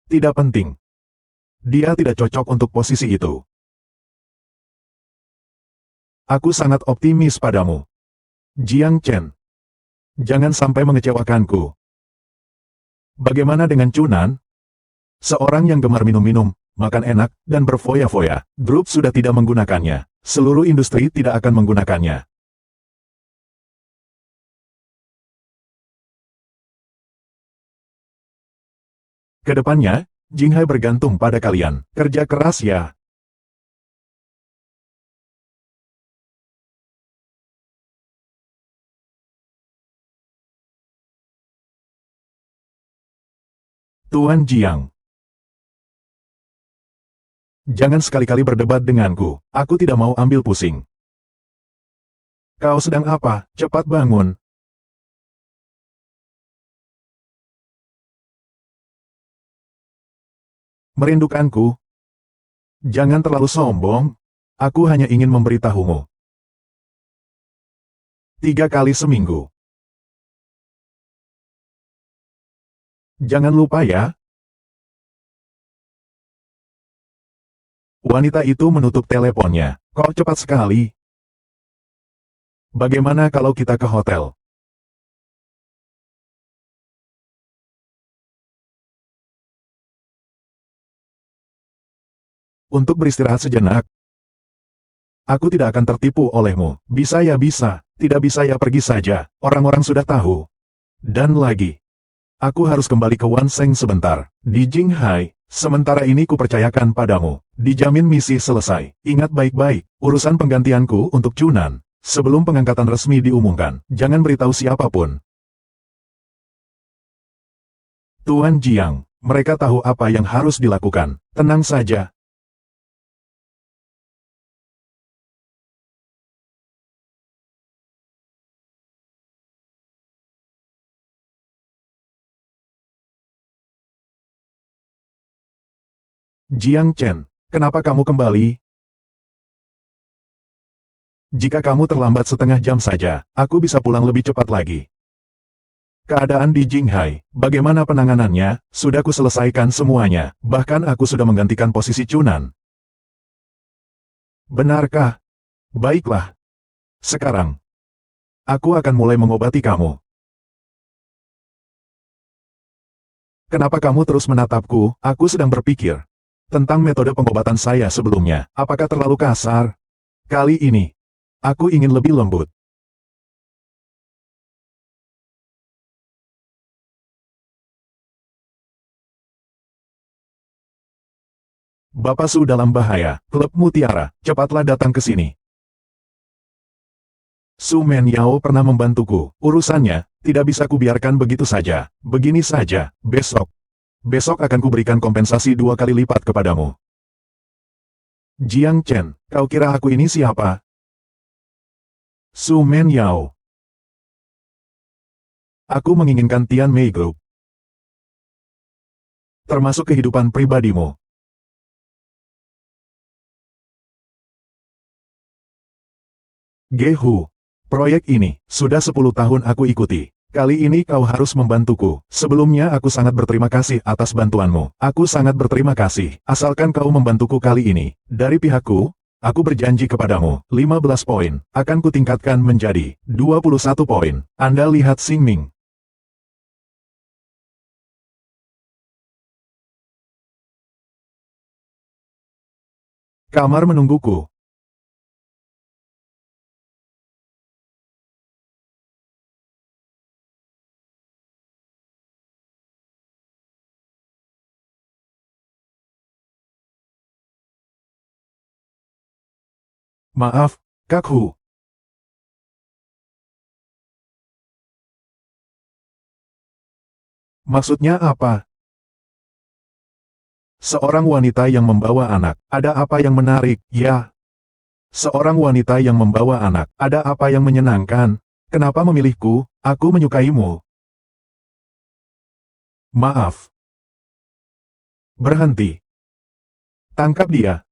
Tidak penting. Dia tidak cocok untuk posisi itu. Aku sangat optimis padamu. Jiang Chen. Jangan sampai mengecewakanku. Bagaimana dengan Chunan? Seorang yang gemar minum-minum, makan enak, dan berfoya-foya. Grup sudah tidak menggunakannya. Seluruh industri tidak akan menggunakannya. Kedepannya, Jinghai bergantung pada kalian. Kerja keras ya. Tuan Jiang. Jangan sekali-kali berdebat denganku. Aku tidak mau ambil pusing. Kau sedang apa? Cepat bangun. Merindukanku? Jangan terlalu sombong. Aku hanya ingin memberitahumu. 3 kali seminggu. Jangan lupa ya. Wanita itu menutup teleponnya. Kok cepat sekali? Bagaimana kalau kita ke hotel? Untuk beristirahat sejenak. Aku tidak akan tertipu olehmu. Bisa ya bisa, tidak bisa ya pergi saja. Orang-orang sudah tahu. Dan lagi. Aku harus kembali ke Wanseng sebentar. Di Jinghai. Sementara ini kupercayakan padamu. Dijamin misi selesai. Ingat baik-baik, urusan penggantianku untuk Chunan. Sebelum pengangkatan resmi diumumkan, jangan beritahu siapapun. Tuan Jiang, mereka tahu apa yang harus dilakukan. Tenang saja. Jiang Chen, kenapa kamu kembali? Jika kamu terlambat setengah jam saja, aku bisa pulang lebih cepat lagi. Keadaan di Jinghai, bagaimana penanganannya? Sudah kuselesaikan semuanya, bahkan aku sudah menggantikan posisi Chunan. Benarkah? Baiklah. Sekarang, aku akan mulai mengobati kamu. Kenapa kamu terus menatapku? Aku sedang berpikir tentang metode pengobatan saya sebelumnya. Apakah terlalu kasar? Kali ini, aku ingin lebih lembut. Bapak Su dalam bahaya. Klub Mutiara, cepatlah datang ke sini. Su Men Yao pernah membantuku. Urusannya, tidak bisa kubiarkan begitu saja. Begini saja, Besok akan kuberikan kompensasi 2 kali lipat kepadamu. Jiang Chen, kau kira aku ini siapa? Su Men Yao. Aku menginginkan Tian Mei Group. Termasuk kehidupan pribadimu. Gehu. Proyek ini, sudah 10 tahun aku ikuti. Kali ini kau harus membantuku. Sebelumnya aku sangat berterima kasih atas bantuanmu. Aku sangat berterima kasih. Asalkan kau membantuku kali ini. Dari pihakku, aku berjanji kepadamu, 15 poin. Akan kutingkatkan menjadi 21 poin. Anda lihat Xing Ming. Kamar menungguku. Maaf, Kak Hu. Maksudnya apa? Seorang wanita yang membawa anak. Ada apa yang menarik? Ya. Seorang wanita yang membawa anak. Ada apa yang menyenangkan? Kenapa memilihku? Aku menyukaimu. Maaf. Berhenti. Tangkap dia.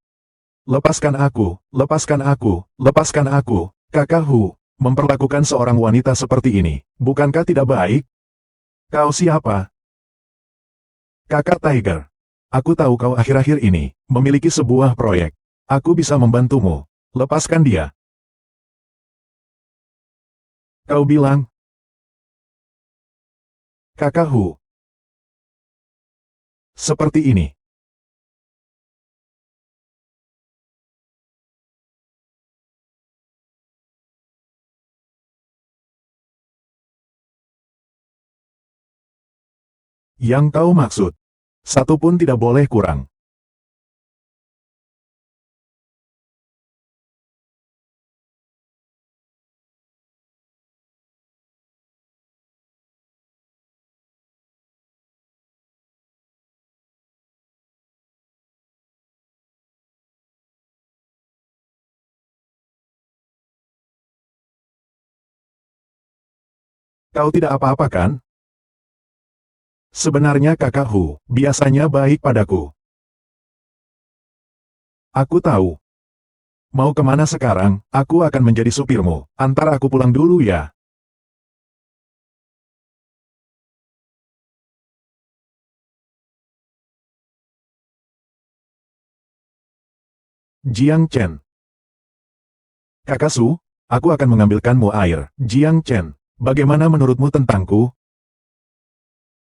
Lepaskan aku, lepaskan aku, lepaskan aku. Kakak Hu, memperlakukan seorang wanita seperti ini, bukankah tidak baik? Kau siapa? Kakak Tiger. Aku tahu kau akhir-akhir ini memiliki sebuah proyek. Aku bisa membantumu. Lepaskan dia. Kau bilang, Kakakku, seperti ini. Yang kau maksud, satu pun tidak boleh kurang. Kau tidak apa-apa kan? Sebenarnya kakakku, biasanya baik padaku. Aku tahu. Mau kemana sekarang? Aku akan menjadi supirmu. Antar aku pulang dulu ya. Jiang Chen. Kakak Su, aku akan mengambilkanmu air. Jiang Chen, bagaimana menurutmu tentangku?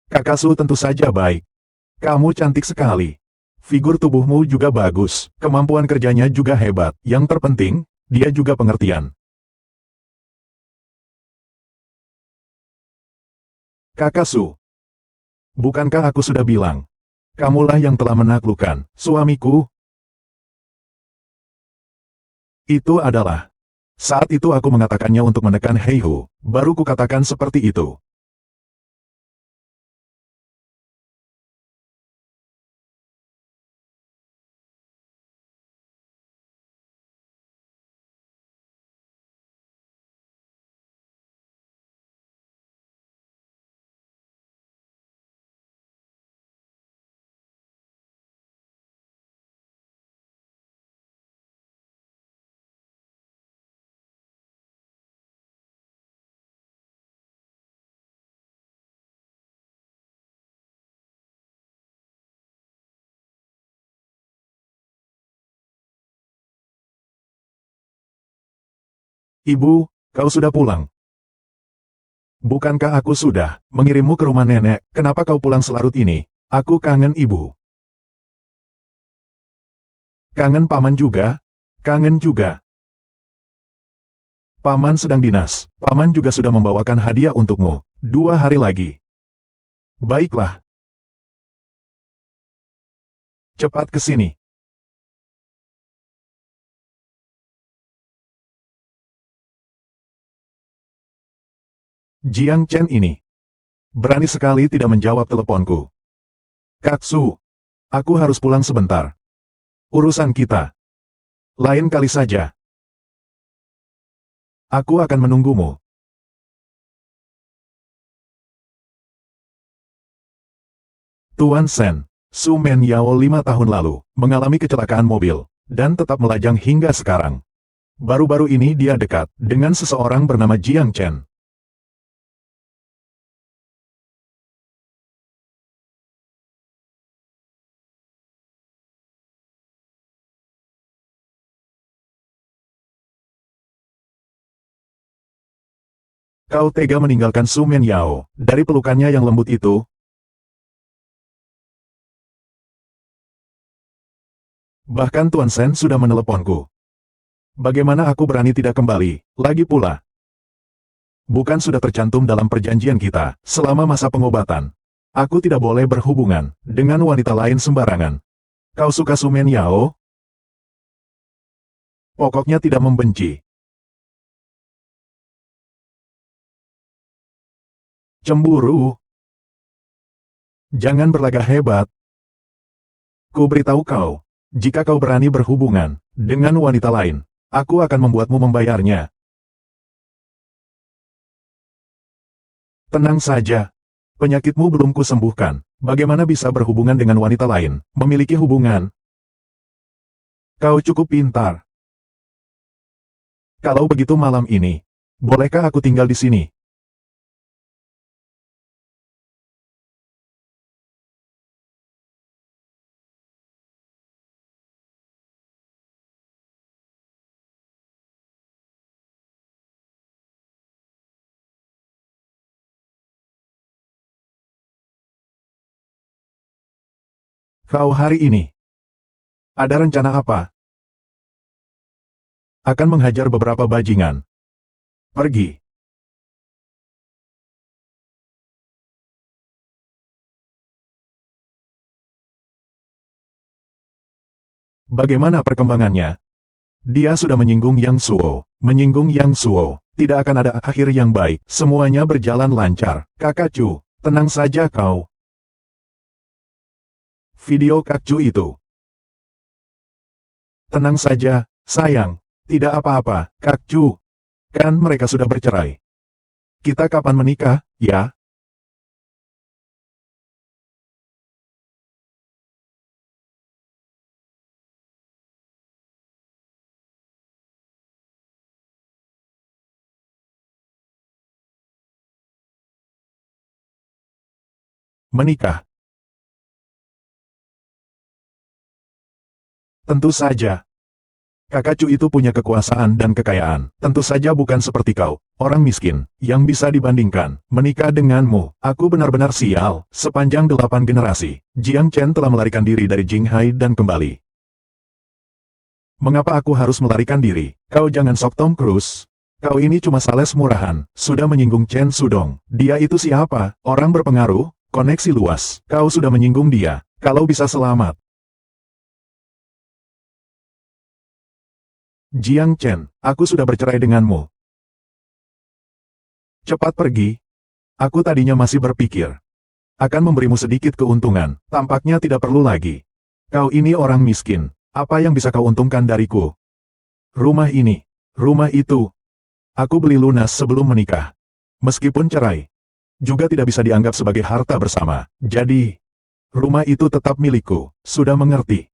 Kakak Su tentu saja baik. Kamu cantik sekali. Figur tubuhmu juga bagus. Kemampuan kerjanya juga hebat. Yang terpenting, dia juga pengertian. Kakak Su, bukankah aku sudah bilang? Kamulah yang telah menaklukkan suamiku. Itu adalah. Saat itu aku mengatakannya untuk menekan Heihu. Baru kukatakan seperti itu. Ibu, kau sudah pulang. Bukankah aku sudah mengirimmu ke rumah nenek? Kenapa kau pulang selarut ini? Aku kangen ibu. Kangen paman juga? Kangen juga. Paman sedang dinas. Paman juga sudah membawakan hadiah untukmu. 2 hari lagi. Baiklah, cepat ke sini. Jiang Chen ini berani sekali tidak menjawab teleponku. Kak Su, aku harus pulang sebentar. Urusan kita. Lain kali saja. Aku akan menunggumu. Tuan Sen, Su Men Yao 5 tahun lalu, mengalami kecelakaan mobil, dan tetap melajang hingga sekarang. Baru-baru ini dia dekat dengan seseorang bernama Jiang Chen. Kau tega meninggalkan Su Men Yao, dari pelukannya yang lembut itu. Bahkan Tuan Sen sudah meneleponku. Bagaimana aku berani tidak kembali, lagi pula. Bukan sudah tercantum dalam perjanjian kita, selama masa pengobatan. Aku tidak boleh berhubungan dengan wanita lain sembarangan. Kau suka Su Men Yao? Pokoknya tidak membenci. Cemburu? Jangan berlagak hebat. Ku beritahu kau, jika kau berani berhubungan dengan wanita lain, aku akan membuatmu membayarnya. Tenang saja. Penyakitmu belum kusembuhkan. Bagaimana bisa berhubungan dengan wanita lain, memiliki hubungan? Kau cukup pintar. Kalau begitu malam ini, bolehkah aku tinggal di sini? Kau hari ini ada rencana apa? Akan menghajar beberapa bajingan. Pergi. Bagaimana perkembangannya? Dia sudah menyinggung Yang Suo. Menyinggung Yang Suo. Tidak akan ada akhir yang baik. Semuanya berjalan lancar. Kakak Chu, tenang saja kau. Video Kak Chu itu. Tenang saja, sayang. Tidak apa-apa, Kak Chu. Kan mereka sudah bercerai. Kita kapan menikah, ya? Menikah. Tentu saja. Kakak Chu itu punya kekuasaan dan kekayaan. Tentu saja bukan seperti kau, orang miskin, yang bisa dibandingkan. Menikah denganmu, aku benar-benar sial. Sepanjang 8 generasi, Jiang Chen telah melarikan diri dari Jinghai dan kembali. Mengapa aku harus melarikan diri? Kau jangan sok Tom Cruise. Kau ini cuma sales murahan, sudah menyinggung Chen Sudong. Dia itu siapa? Orang berpengaruh, koneksi luas. Kau sudah menyinggung dia. Kalau bisa selamat. Jiang Chen, aku sudah bercerai denganmu. Cepat pergi. Aku tadinya masih berpikir akan memberimu sedikit keuntungan, tampaknya tidak perlu lagi. Kau ini orang miskin, apa yang bisa kau untungkan dariku? Rumah ini, rumah itu. Aku beli lunas sebelum menikah. Meskipun cerai, juga tidak bisa dianggap sebagai harta bersama. Jadi, rumah itu tetap milikku, sudah mengerti?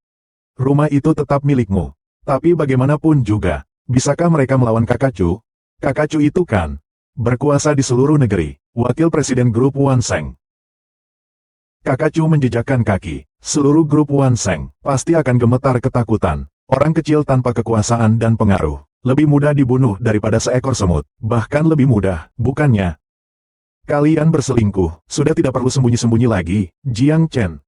Rumah itu tetap milikmu. Tapi bagaimanapun juga, bisakah mereka melawan Kakak Chu? Kakak Chu itu kan berkuasa di seluruh negeri, wakil presiden grup Wanseng. Kakak Chu menjejakkan kaki, seluruh grup Wanseng pasti akan gemetar ketakutan. Orang kecil tanpa kekuasaan dan pengaruh, lebih mudah dibunuh daripada seekor semut, bahkan lebih mudah, bukannya? Kalian berselingkuh, sudah tidak perlu sembunyi-sembunyi lagi, Jiang Chen.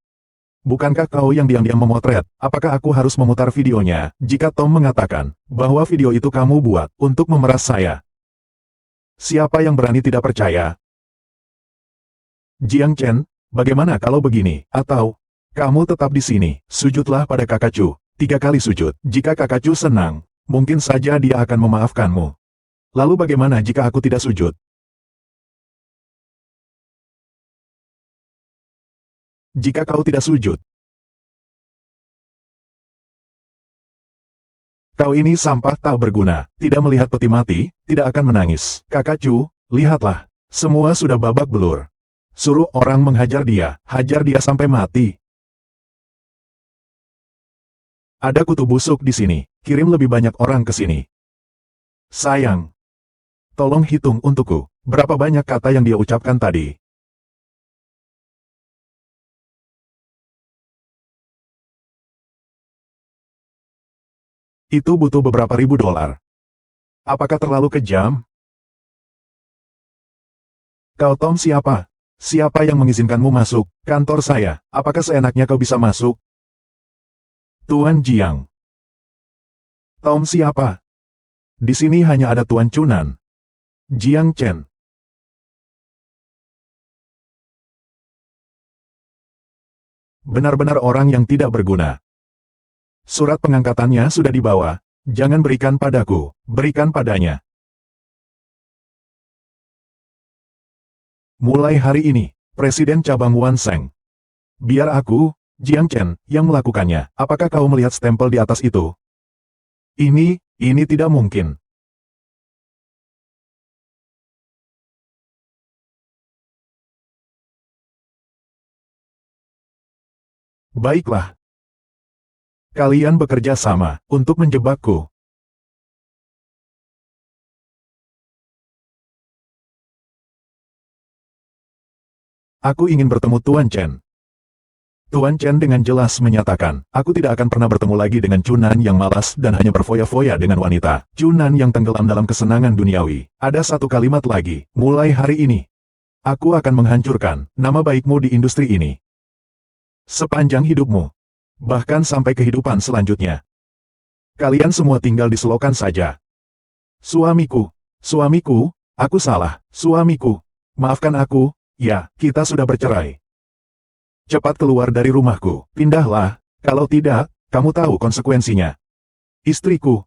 Bukankah kau yang diam-diam memotret? Apakah aku harus memutar videonya? Jika Tom mengatakan bahwa video itu kamu buat untuk memeras saya. Siapa yang berani tidak percaya? Jiang Chen, bagaimana kalau begini? Atau, kamu tetap di sini, sujudlah pada Kakak Chu. 3 kali sujud. Jika Kakak Chu senang, mungkin saja dia akan memaafkanmu. Lalu bagaimana jika aku tidak sujud? Jika kau tidak sujud, kau ini sampah tak berguna, tidak melihat peti mati, tidak akan menangis. Kakak Chu, lihatlah, semua sudah babak belur. Suruh orang menghajar dia, hajar dia sampai mati. Ada kutu busuk di sini, kirim lebih banyak orang ke sini. Sayang, tolong hitung untukku, berapa banyak kata yang dia ucapkan tadi. Itu butuh beberapa ribu dolar. Apakah terlalu kejam? Kau Tom siapa? Siapa yang mengizinkanmu masuk kantor saya? Apakah seenaknya kau bisa masuk? Tuan Jiang. Tom siapa? Di sini hanya ada Tuan Chunan. Jiang Chen. Benar-benar orang yang tidak berguna. Surat pengangkatannya sudah dibawa. Jangan berikan padaku, berikan padanya. Mulai hari ini, Presiden Cabang Wanseng. Biar aku, Jiang Chen, yang melakukannya. Apakah kau melihat stempel di atas itu? Ini tidak mungkin. Baiklah. Kalian bekerja sama untuk menjebakku. Aku ingin bertemu Tuan Chen. Tuan Chen dengan jelas menyatakan, aku tidak akan pernah bertemu lagi dengan Chunan yang malas dan hanya berfoya-foya dengan wanita. Chunan yang tenggelam dalam kesenangan duniawi. Ada satu kalimat lagi, mulai hari ini. Aku akan menghancurkan nama baikmu di industri ini. Sepanjang hidupmu. bahkan sampai kehidupan selanjutnya. Kalian semua tinggal di selokan saja. Suamiku, suamiku, aku salah, suamiku. Maafkan aku, ya, kita sudah bercerai. Cepat keluar dari rumahku, pindahlah, kalau tidak, kamu tahu konsekuensinya. Istriku.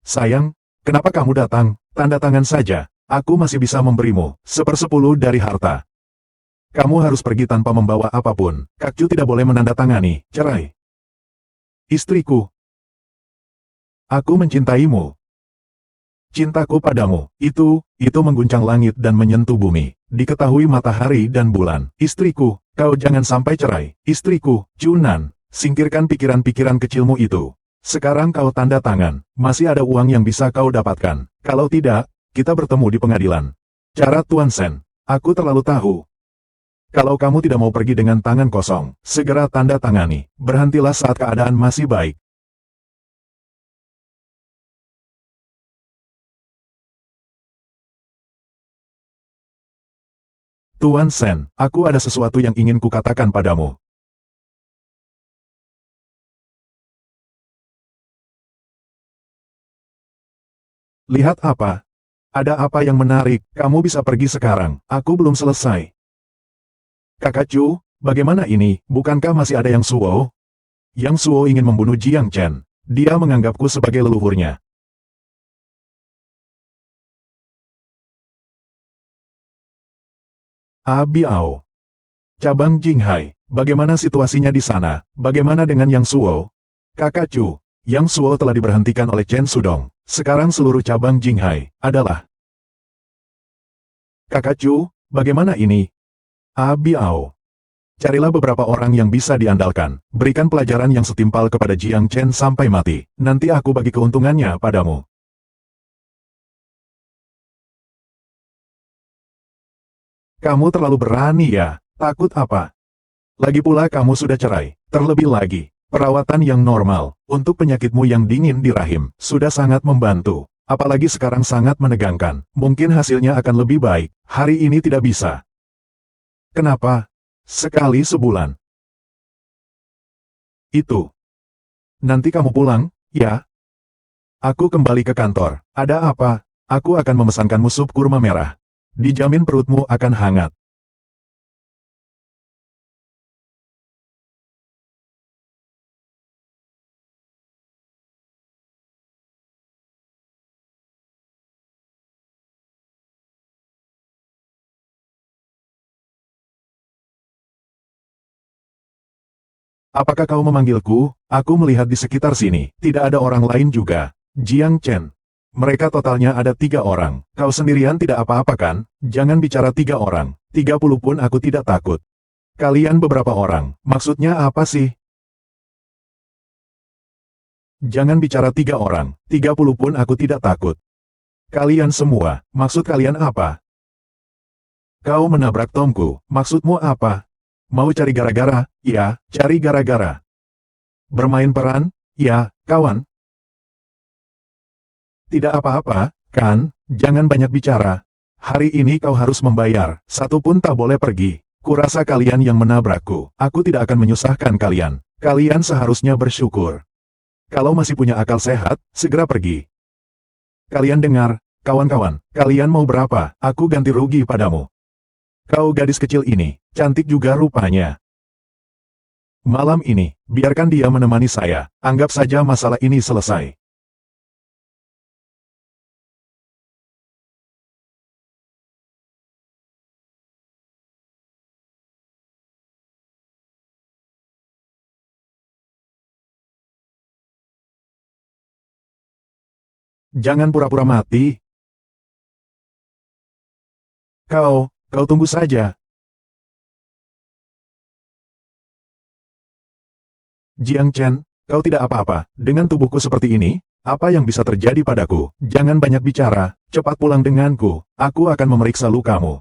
Sayang, kenapa kamu datang? Tanda tangan saja, aku masih bisa memberimu 1/10 dari harta. Kamu harus pergi tanpa membawa apapun. Kak Chu tidak boleh menandatangani cerai. Istriku. Aku mencintaimu. Cintaku padamu, itu mengguncang langit dan menyentuh bumi. Diketahui matahari dan bulan. Istriku, kau jangan sampai cerai. Istriku, Junan, singkirkan pikiran-pikiran kecilmu itu. Sekarang kau tanda tangan, masih ada uang yang bisa kau dapatkan. Kalau tidak, kita bertemu di pengadilan. Cara Tuan Sen, aku terlalu tahu. Kalau kamu tidak mau pergi dengan tangan kosong, segera tanda tangani. Berhentilah saat keadaan masih baik. Tuan Sen, aku ada sesuatu yang ingin kukatakan padamu. Lihat apa? Ada apa yang menarik? Kamu bisa pergi sekarang. Aku belum selesai. Kakak Chu, bagaimana ini? Bukankah masih ada Yang Suo? Yang Suo ingin membunuh Jiang Chen. Dia menganggapku sebagai leluhurnya. Biao. Cabang Jinghai, bagaimana situasinya di sana? Bagaimana dengan Yang Suo? Kakak Chu, Yang Suo telah diberhentikan oleh Chen Sudong. Sekarang seluruh cabang Jinghai adalah Kakak Chu, bagaimana ini? Biao. Carilah beberapa orang yang bisa diandalkan. Berikan pelajaran yang setimpal kepada Jiang Chen sampai mati. Nanti aku bagi keuntungannya padamu. Kamu terlalu berani ya. Takut apa? Lagi pula kamu sudah cerai. Terlebih lagi, perawatan yang normal untuk penyakitmu yang dingin di rahim sudah sangat membantu. Apalagi sekarang sangat menegangkan. Mungkin hasilnya akan lebih baik. Hari ini tidak bisa. Kenapa? Sekali sebulan. Itu. Nanti kamu pulang, ya? Aku kembali ke kantor. Ada apa? Aku akan memesankanmu sup kurma merah. Dijamin perutmu akan hangat. Apakah kau memanggilku? Aku melihat di sekitar sini, tidak ada orang lain juga. Jiang Chen. Mereka totalnya ada 3 orang. Kau sendirian tidak apa-apa kan? Jangan bicara 3 orang. 30 pun aku tidak takut. Kalian beberapa orang. Maksudnya apa sih? Jangan bicara 3 orang. 30 pun aku tidak takut. Kalian semua. Maksud kalian apa? Kau menabrak Tomku. Maksudmu apa? Mau cari gara-gara? Ya, cari gara-gara. Bermain peran? Ya, kawan. Tidak apa-apa, kan? Jangan banyak bicara. Hari ini kau harus membayar. Satu pun tak boleh pergi. Kurasa kalian yang menabrakku. Aku tidak akan menyusahkan kalian. Kalian seharusnya bersyukur. Kalau masih punya akal sehat, segera pergi. Kalian dengar, kawan-kawan. Kalian mau berapa? Aku ganti rugi padamu. Kau gadis kecil ini, cantik juga rupanya. Malam ini, biarkan dia menemani saya. Anggap saja masalah ini selesai. Jangan pura-pura mati. Kau tunggu saja. Jiang Chen, kau tidak apa-apa. Dengan tubuhku seperti ini, apa yang bisa terjadi padaku? Jangan banyak bicara, cepat pulang denganku. Aku akan memeriksa lukamu.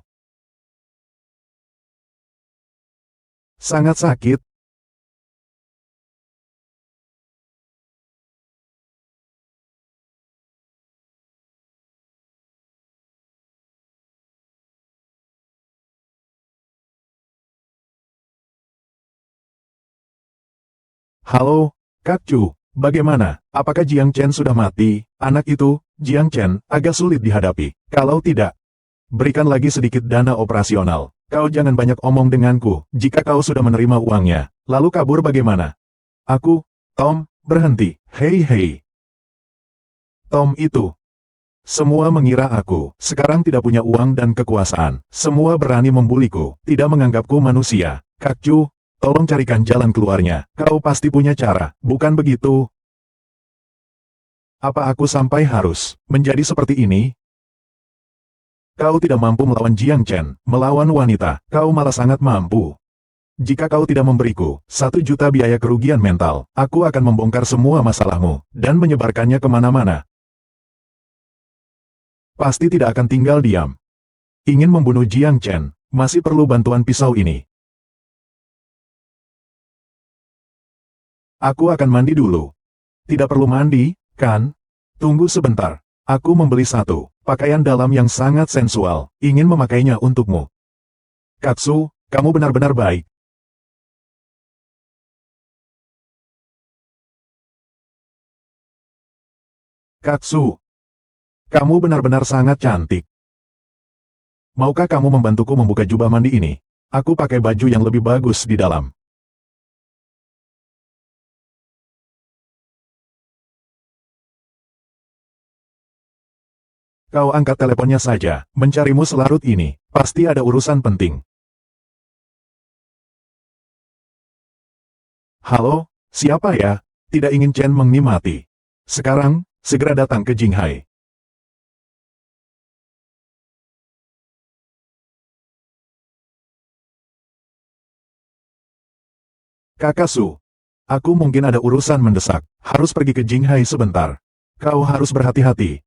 Sangat sakit. Halo, Kak Chu, bagaimana? Apakah Jiang Chen sudah mati? Anak itu, Jiang Chen, agak sulit dihadapi. Kalau tidak, berikan lagi sedikit dana operasional. Kau jangan banyak omong denganku. Jika kau sudah menerima uangnya, lalu kabur bagaimana? Aku, Tom, berhenti. Hei hei. Tom itu. Semua mengira aku sekarang tidak punya uang dan kekuasaan. Semua berani membuliku, tidak menganggapku manusia. Kak Chu, tolong carikan jalan keluarnya. Kau pasti punya cara, bukan begitu? Apa aku sampai harus menjadi seperti ini? Kau tidak mampu melawan Jiang Chen, melawan wanita. Kau malah sangat mampu. Jika kau tidak memberiku 1 juta biaya kerugian mental, aku akan membongkar semua masalahmu dan menyebarkannya kemana-mana. Pasti tidak akan tinggal diam. Ingin membunuh Jiang Chen, masih perlu bantuan pisau ini. Aku akan mandi dulu. Tidak perlu mandi, kan? Tunggu sebentar. Aku membeli satu pakaian dalam yang sangat sensual, ingin memakainya untukmu. Katsu, kamu benar-benar baik. Katsu, kamu benar-benar sangat cantik. Maukah kamu membantuku membuka jubah mandi ini? Aku pakai baju yang lebih bagus di dalam. Kau angkat teleponnya saja, mencarimu selarut ini, pasti ada urusan penting. Halo, siapa ya? Tidak ingin Chen Mengni mati. Sekarang, segera datang ke Jinghai. Kakak Su, aku mungkin ada urusan mendesak, harus pergi ke Jinghai sebentar. Kau harus berhati-hati.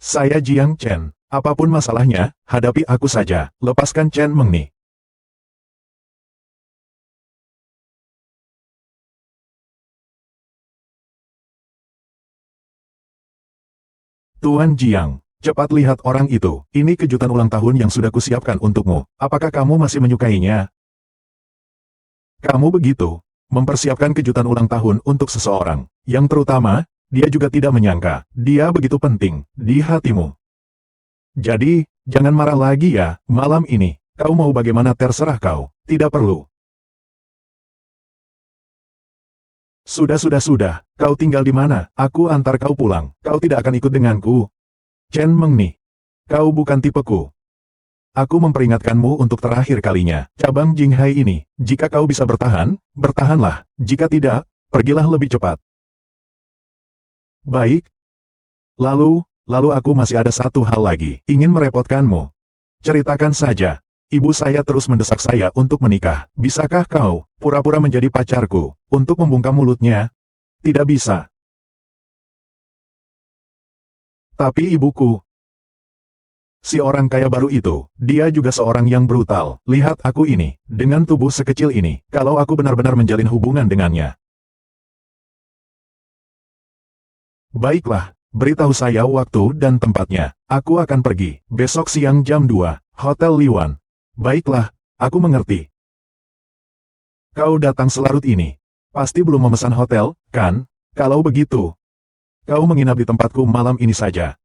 Saya Jiang Chen. Apapun masalahnya, hadapi aku saja. Lepaskan Chen Mengni. Tuan Jiang, cepat lihat orang itu. Ini kejutan ulang tahun yang sudah kusiapkan untukmu. Apakah kamu masih menyukainya? Kamu begitu mempersiapkan kejutan ulang tahun untuk seseorang, yang terutama, dia juga tidak menyangka, dia begitu penting di hatimu. Jadi, jangan marah lagi ya, malam ini, kau mau bagaimana terserah kau, tidak perlu. Sudah, kau tinggal di mana, aku antar kau pulang, kau tidak akan ikut denganku. Chen Mengni, kau bukan tipeku. Aku memperingatkanmu untuk terakhir kalinya, cabang Jinghai ini, jika kau bisa bertahan, bertahanlah, jika tidak, pergilah lebih cepat. Baik. Lalu aku masih ada satu hal lagi, ingin merepotkanmu. Ceritakan saja. Ibu saya terus mendesak saya untuk menikah. Bisakah kau pura-pura menjadi pacarku untuk membungkam mulutnya? Tidak bisa. Tapi ibuku, si orang kaya baru itu, dia juga seorang yang brutal. Lihat aku ini, dengan tubuh sekecil ini, kalau aku benar-benar menjalin hubungan dengannya. Baiklah, beritahu saya waktu dan tempatnya. Aku akan pergi, besok siang jam 2, Hotel Liwan. Baiklah, aku mengerti. Kau datang selarut ini. Pasti belum memesan hotel, kan? Kalau begitu, kau menginap di tempatku malam ini saja.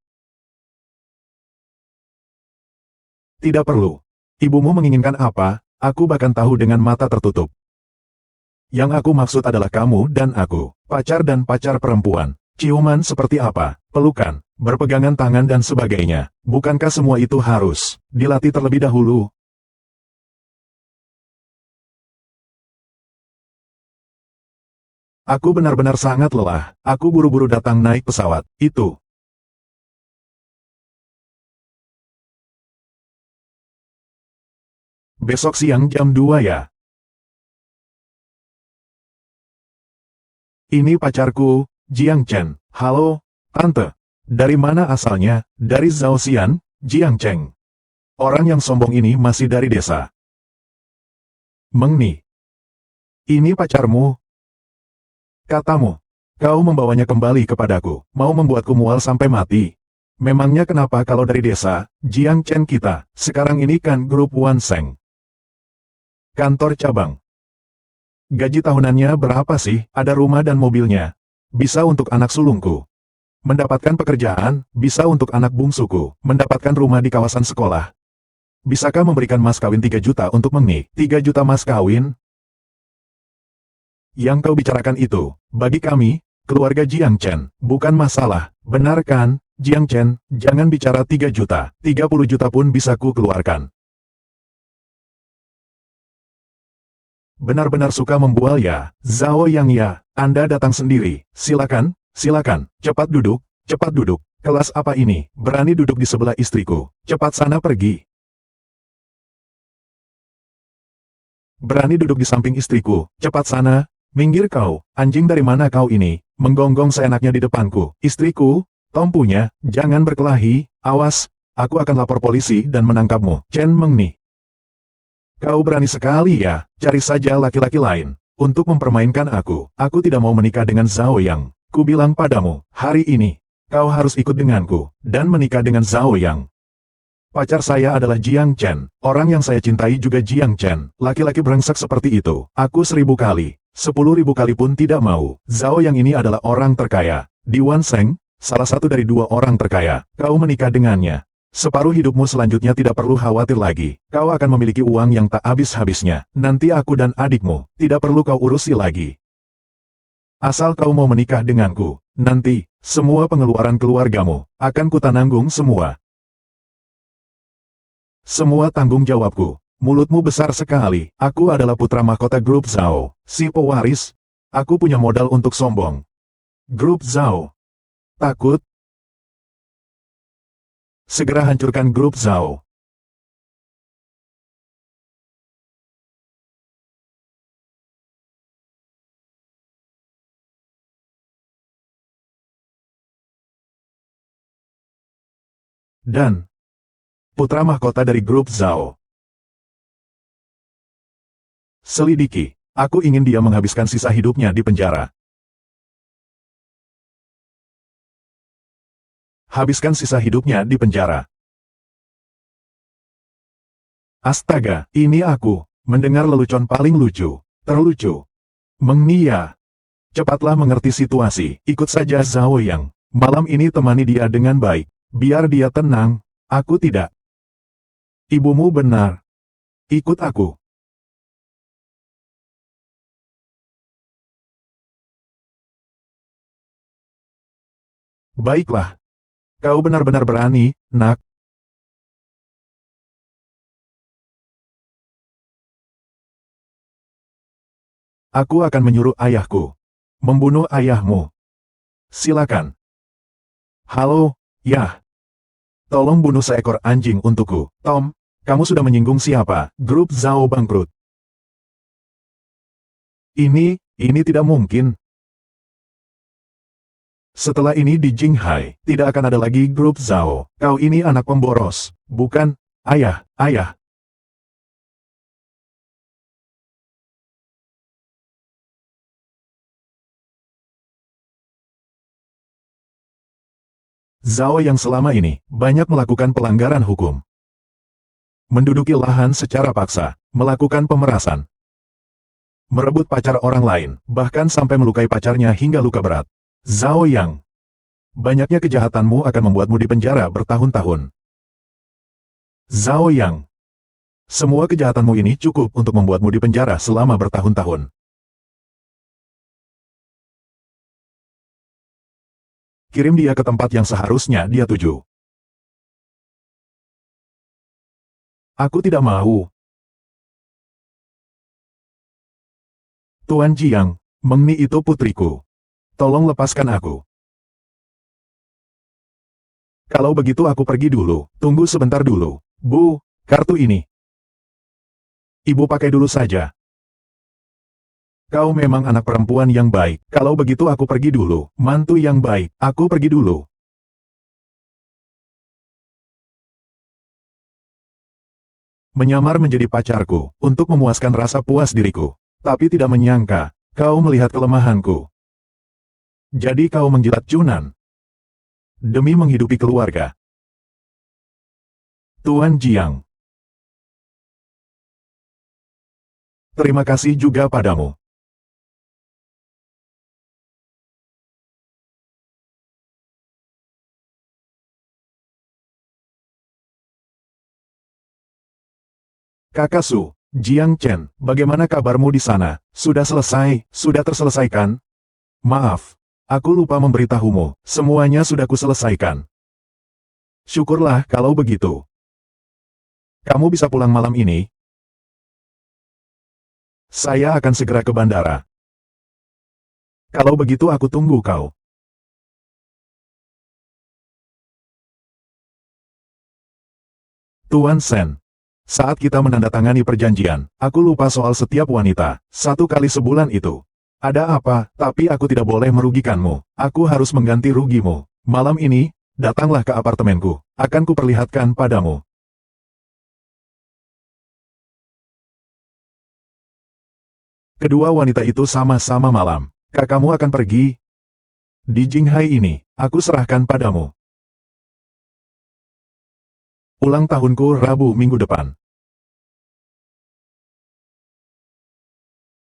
Tidak perlu. Ibumu menginginkan apa, aku bahkan tahu dengan mata tertutup. Yang aku maksud adalah kamu dan aku, pacar dan pacar perempuan. Ciuman seperti apa, pelukan, berpegangan tangan dan sebagainya. Bukankah semua itu harus dilatih terlebih dahulu? Aku benar-benar sangat lelah. Aku buru-buru datang naik pesawat. Itu. Besok siang jam 2 ya. Ini pacarku, Jiang Chen. Halo, Tante. Dari mana asalnya? Dari Zhaoxian, Jiang Cheng. Orang yang sombong ini masih dari desa. Mengni. Ini pacarmu? Katamu. Kau membawanya kembali kepadaku, mau membuatku mual sampai mati. Memangnya kenapa kalau dari desa, Jiang Chen kita, sekarang ini kan grup Wan Seng. Kantor cabang. Gaji tahunannya berapa sih? Ada rumah dan mobilnya. Bisa untuk anak sulungku. Mendapatkan pekerjaan, bisa untuk anak bungsuku. Mendapatkan rumah di kawasan sekolah. Bisakah memberikan mas kawin 3 juta untuk Mengni? 3 juta mas kawin? Yang kau bicarakan itu, bagi kami, keluarga Jiang Chen, bukan masalah. Benar kan, Jiang Chen? Jangan bicara 3 juta. 30 juta pun bisa ku keluarkan. Benar-benar suka membual ya, Zhao Yang ya. Anda datang sendiri. Silakan, silakan. Cepat duduk, cepat duduk. Kelas apa ini? Berani duduk di sebelah istriku. Cepat sana pergi. Berani duduk di samping istriku. Cepat sana. Minggir kau. Anjing dari mana kau ini? Menggonggong seenaknya di depanku. Istriku, tompunya, jangan berkelahi. Awas, aku akan lapor polisi dan menangkapmu. Chen Mengni. Kau berani sekali ya, cari saja laki-laki lain. Untuk mempermainkan aku. Aku tidak mau menikah dengan Zhao Yang. Ku bilang padamu, hari ini, kau harus ikut denganku, dan menikah dengan Zhao Yang. Pacar saya adalah Jiang Chen. Orang yang saya cintai juga Jiang Chen. Laki-laki brengsek seperti itu. Aku 1000 kali, 10.000 kali pun tidak mau. Zhao Yang ini adalah orang terkaya. Di Wan Seng, salah satu dari 2 orang terkaya. Kau menikah dengannya. Separuh hidupmu selanjutnya tidak perlu khawatir lagi. Kau akan memiliki uang yang tak habis-habisnya. Nanti aku dan adikmu, tidak perlu kau urusi lagi. Asal kau mau menikah denganku, nanti, semua pengeluaran keluargamu, akan kutananggung semua. Semua tanggung jawabku. Mulutmu besar sekali. Aku adalah putra mahkota grup Zhao, si pewaris. Aku punya modal untuk sombong. Grup Zhao. Takut? Segera hancurkan grup Zhao. Dan putra mahkota dari grup Zhao. Selidiki. Aku ingin dia menghabiskan sisa hidupnya di penjara. Habiskan sisa hidupnya di penjara. Astaga, ini aku. Mendengar lelucon paling lucu. Terlucu. Mengni ya. Cepatlah mengerti situasi. Ikut saja Zhao Yang. Malam ini temani dia dengan baik. Biar dia tenang. Aku tidak. Ibumu benar. Ikut aku. Baiklah. Kau benar-benar berani, nak. Aku akan menyuruh ayahku membunuh ayahmu. Silakan. Halo, ya. Tolong bunuh seekor anjing untukku. Tom, kamu sudah menyinggung siapa? Grup Zhao bangkrut. Ini tidak mungkin. Setelah ini di Jinghai, tidak akan ada lagi grup Zhao. Kau ini anak pemboros, bukan? Ayah, ayah. Zhao yang selama ini, banyak melakukan pelanggaran hukum. Menduduki lahan secara paksa, melakukan pemerasan. Merebut pacar orang lain, bahkan sampai melukai pacarnya hingga luka berat. Zhao Yang. Banyaknya kejahatanmu akan membuatmu dipenjara bertahun-tahun. Zhao Yang. Semua kejahatanmu ini cukup untuk membuatmu dipenjara selama bertahun-tahun. Kirim dia ke tempat yang seharusnya dia tuju. Aku tidak mau. Tuan Jiang, Mengni itu putriku. Tolong lepaskan aku. Kalau begitu aku pergi dulu. Tunggu sebentar dulu. Bu, kartu ini. Ibu pakai dulu saja. Kau memang anak perempuan yang baik. Kalau begitu aku pergi dulu. Mantu yang baik. Aku pergi dulu. Menyamar menjadi pacarku, untuk memuaskan rasa puas diriku. Tapi tidak menyangka, kau melihat kelemahanku. Jadi kau menjilat Cunan. demi menghidupi keluarga. Tuan Jiang. Terima kasih juga padamu. Kakak Su, Jiang Chen, bagaimana kabarmu di sana? Sudah selesai? Sudah terselesaikan? Maaf, aku lupa memberitahumu, semuanya sudah kuselesaikan. Syukurlah kalau begitu. Kamu bisa pulang malam ini? Saya akan segera ke bandara. Kalau begitu aku tunggu kau. Tuan Sen. Saat kita menandatangani perjanjian, aku lupa soal setiap wanita, 1 kali sebulan itu. Ada apa, tapi aku tidak boleh merugikanmu. Aku harus mengganti rugimu. Malam ini, datanglah ke apartemenku. Akan kuperlihatkan padamu. Kedua wanita itu sama-sama malam. Kakakmu akan pergi. Di Jinghai ini, aku serahkan padamu. Ulang tahunku Rabu minggu depan.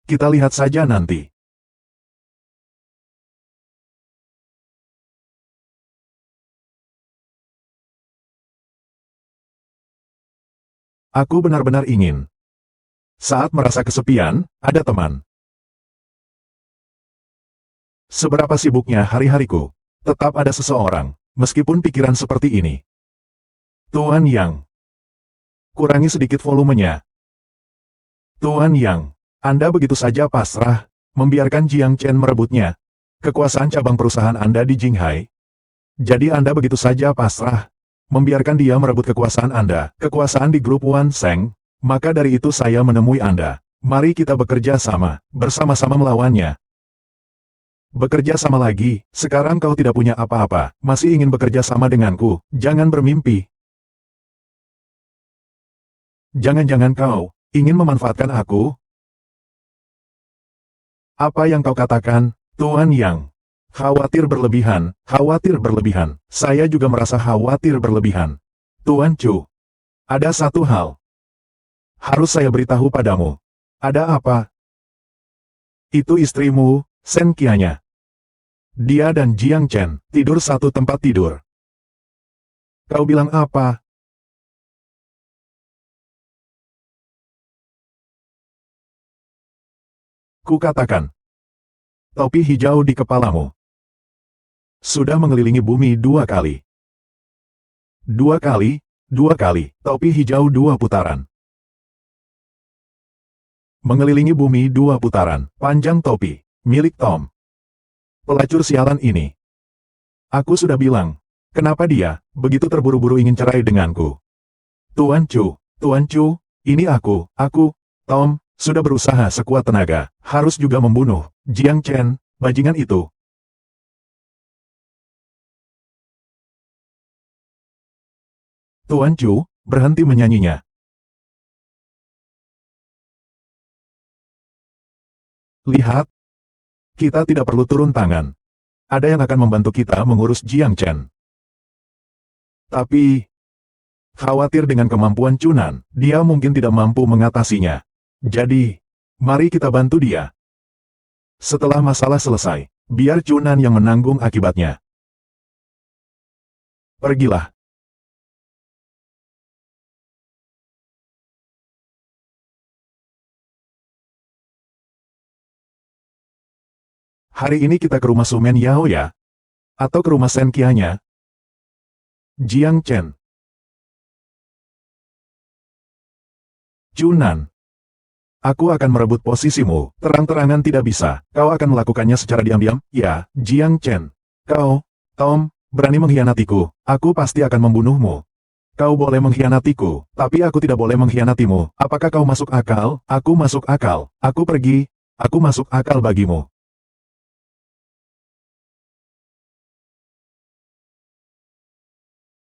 Kita lihat saja nanti. Aku benar-benar ingin. Saat merasa kesepian, ada teman. Seberapa sibuknya hari-hariku, tetap ada seseorang, meskipun pikiran seperti ini. Tuan Yang. Kurangi sedikit volumenya. Tuan Yang. Anda begitu saja pasrah, membiarkan Jiang Chen merebutnya. Kekuasaan cabang perusahaan Anda di Jinghai. Jadi Anda begitu saja pasrah, membiarkan dia merebut kekuasaan Anda, kekuasaan di grup Wan Seng. Maka dari itu saya menemui Anda. Mari kita bekerja sama, bersama-sama melawannya. Bekerja sama lagi, sekarang kau tidak punya apa-apa, masih ingin bekerja sama denganku, jangan bermimpi. Jangan-jangan kau ingin memanfaatkan aku? Apa yang kau katakan, Tuan Yang? Khawatir berlebihan, khawatir berlebihan. Saya juga merasa khawatir berlebihan. Tuan Chu, ada satu hal. Harus saya beritahu padamu. Ada apa? Itu istrimu, Sen Qianya. Dia dan Jiang Chen tidur satu tempat tidur. Kau bilang apa? Kukatakan. Topi hijau di kepalamu. Sudah mengelilingi bumi 2 kali. 2 kali, 2 kali, topi hijau 2 putaran. Mengelilingi bumi 2 putaran, panjang topi, milik Tom. Pelacur sialan ini. Aku sudah bilang, kenapa dia begitu terburu-buru ingin cerai denganku? Tuan Chu, ini aku, Tom, sudah berusaha sekuat tenaga, harus juga membunuh Jiang Chen, bajingan itu. Tuan Chu, berhenti menyanyinya. Lihat, kita tidak perlu turun tangan. Ada yang akan membantu kita mengurus Jiang Chen. Tapi, khawatir dengan kemampuan Chunan, dia mungkin tidak mampu mengatasinya. Jadi, mari kita bantu dia. Setelah masalah selesai, biar Chunan yang menanggung akibatnya. Pergilah. Hari ini kita ke rumah Sumen Yao ya? Atau ke rumah Sen Qianya? Jiang Chen. Chunan. Aku akan merebut posisimu, terang-terangan tidak bisa. Kau akan melakukannya secara diam-diam, ya, Jiang Chen. Kau, Tom, berani mengkhianatiku, aku pasti akan membunuhmu. Kau boleh mengkhianatiku, tapi aku tidak boleh mengkhianatimu. Apakah kau masuk akal? Aku masuk akal. Aku pergi, aku masuk akal bagimu.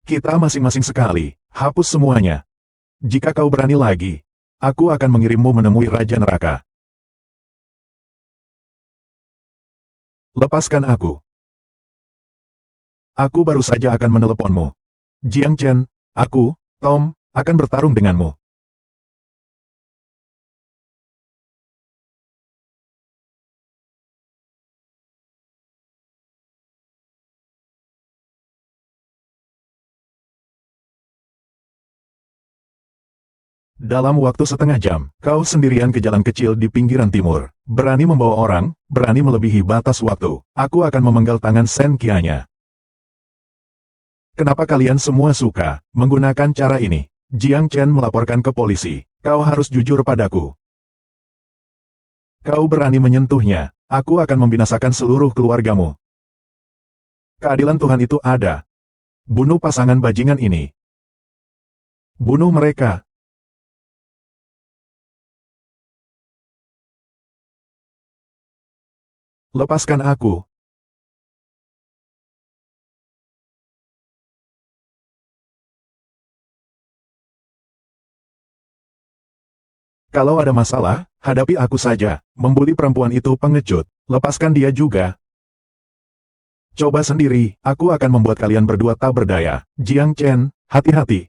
Kita masing-masing sekali, hapus semuanya. Jika kau berani lagi, aku akan mengirimmu menemui Raja Neraka. Lepaskan aku. Aku baru saja akan meneleponmu. Jiang Chen, aku, Tom, akan bertarung denganmu. Dalam waktu setengah jam, kau sendirian ke jalan kecil di pinggiran timur. Berani membawa orang, berani melebihi batas waktu. Aku akan memenggal tangan Shen Qianya. Kenapa kalian semua suka menggunakan cara ini? Jiang Chen melaporkan ke polisi. Kau harus jujur padaku. Kau berani menyentuhnya, aku akan membinasakan seluruh keluargamu. Keadilan Tuhan itu ada. Bunuh pasangan bajingan ini. Bunuh mereka. Lepaskan aku. Kalau ada masalah, hadapi aku saja. Membuli perempuan itu pengecut. Lepaskan dia juga. Coba sendiri, aku akan membuat kalian berdua tak berdaya. Jiang Chen, hati-hati.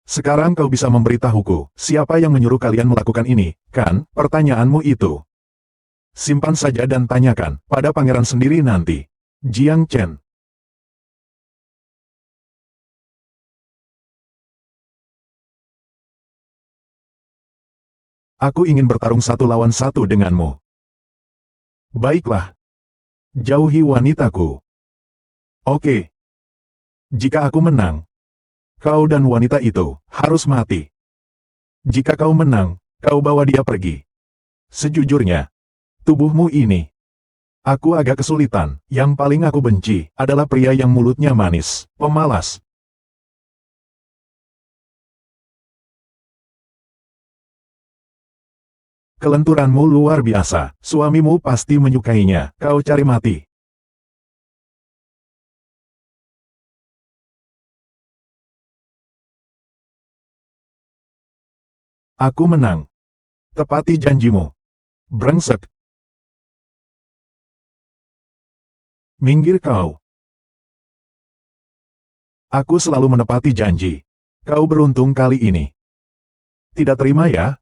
Sekarang kau bisa memberitahuku, siapa yang menyuruh kalian melakukan ini, kan? Pertanyaanmu itu. Simpan saja dan tanyakan pada pangeran sendiri nanti. Jiang Chen. Aku ingin bertarung satu lawan satu denganmu. Baiklah. Jauhi wanitaku. Oke. Jika aku menang, kau dan wanita itu harus mati. Jika kau menang, kau bawa dia pergi. Sejujurnya, tubuhmu ini. Aku agak kesulitan. Yang paling aku benci adalah pria yang mulutnya manis, pemalas. Kelenturanmu luar biasa. Suamimu pasti menyukainya. Kau cari mati. Aku menang. Tepati janjimu. Brengsek. Minggir kau. Aku selalu menepati janji. Kau beruntung kali ini. Tidak terima ya?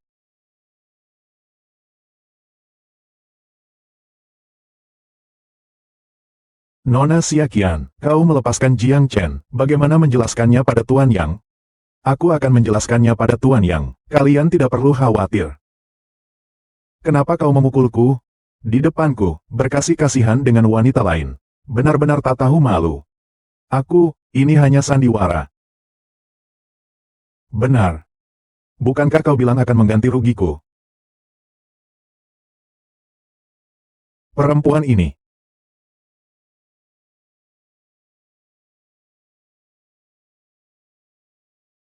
Nona Xiaqian, kau melepaskan Jiang Chen. Bagaimana menjelaskannya pada Tuan Yang? Aku akan menjelaskannya pada Tuan Yang. Kalian tidak perlu khawatir. Kenapa kau memukulku? Di depanku, berkasih-kasihan dengan wanita lain. Benar-benar tak tahu malu. Ini hanya sandiwara. Benar. Bukankah kau bilang akan mengganti rugiku? Perempuan ini.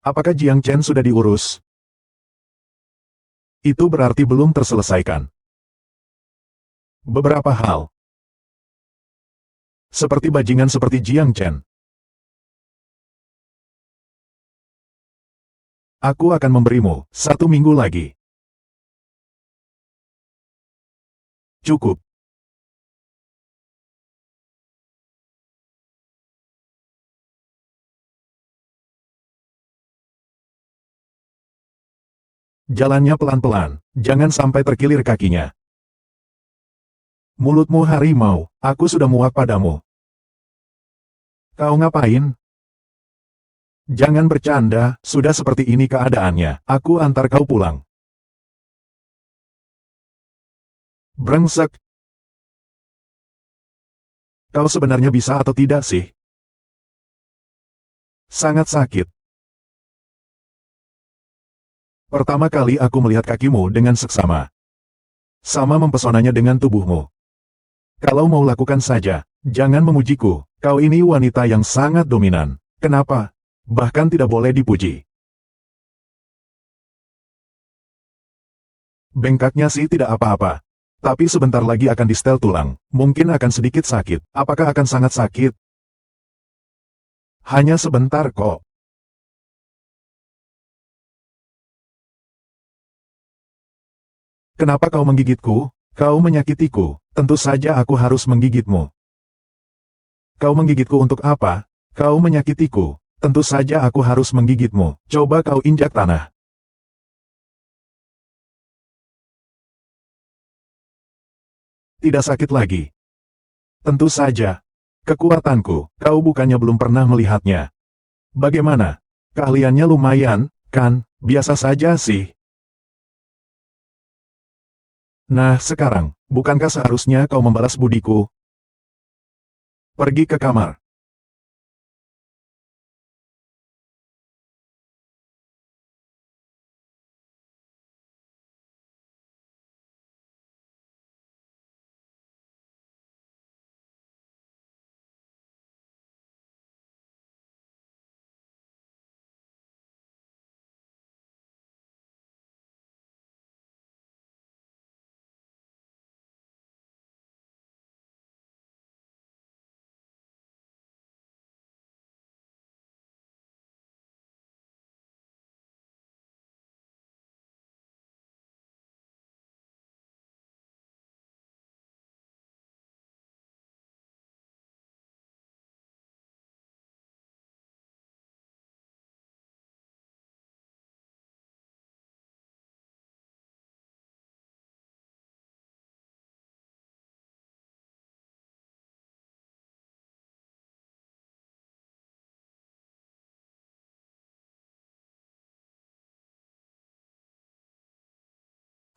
Apakah Jiang Chen sudah diurus? Itu berarti belum terselesaikan. Beberapa hal. Seperti bajingan seperti Jiang Chen. Aku akan memberimu 1 minggu lagi. Cukup. Jalannya pelan-pelan, jangan sampai terkilir kakinya. Mulutmu harimau, aku sudah muak padamu. Kau ngapain? Jangan bercanda, sudah seperti ini keadaannya, aku antar kau pulang. Brengsek. Kau sebenarnya bisa atau tidak sih? Sangat sakit. Pertama kali aku melihat kakimu dengan seksama. Sama mempesonanya dengan tubuhmu. Kalau mau lakukan saja, jangan memujiku, kau ini wanita yang sangat dominan. Kenapa? Bahkan tidak boleh dipuji. Bengkaknya sih tidak apa-apa. Tapi sebentar lagi akan distel tulang, mungkin akan sedikit sakit. Apakah akan sangat sakit? Hanya sebentar kok. Kenapa kau menggigitku? Kau menyakitiku. Tentu saja aku harus menggigitmu. Kau menggigitku untuk apa? Kau menyakitiku. Tentu saja aku harus menggigitmu. Coba kau injak tanah. Tidak sakit lagi. Tentu saja. Kekuatanku, kau bukannya belum pernah melihatnya. Bagaimana? Keahliannya lumayan, kan? Biasa saja sih. Nah, sekarang, bukankah seharusnya kau membalas budiku? Pergi ke kamar.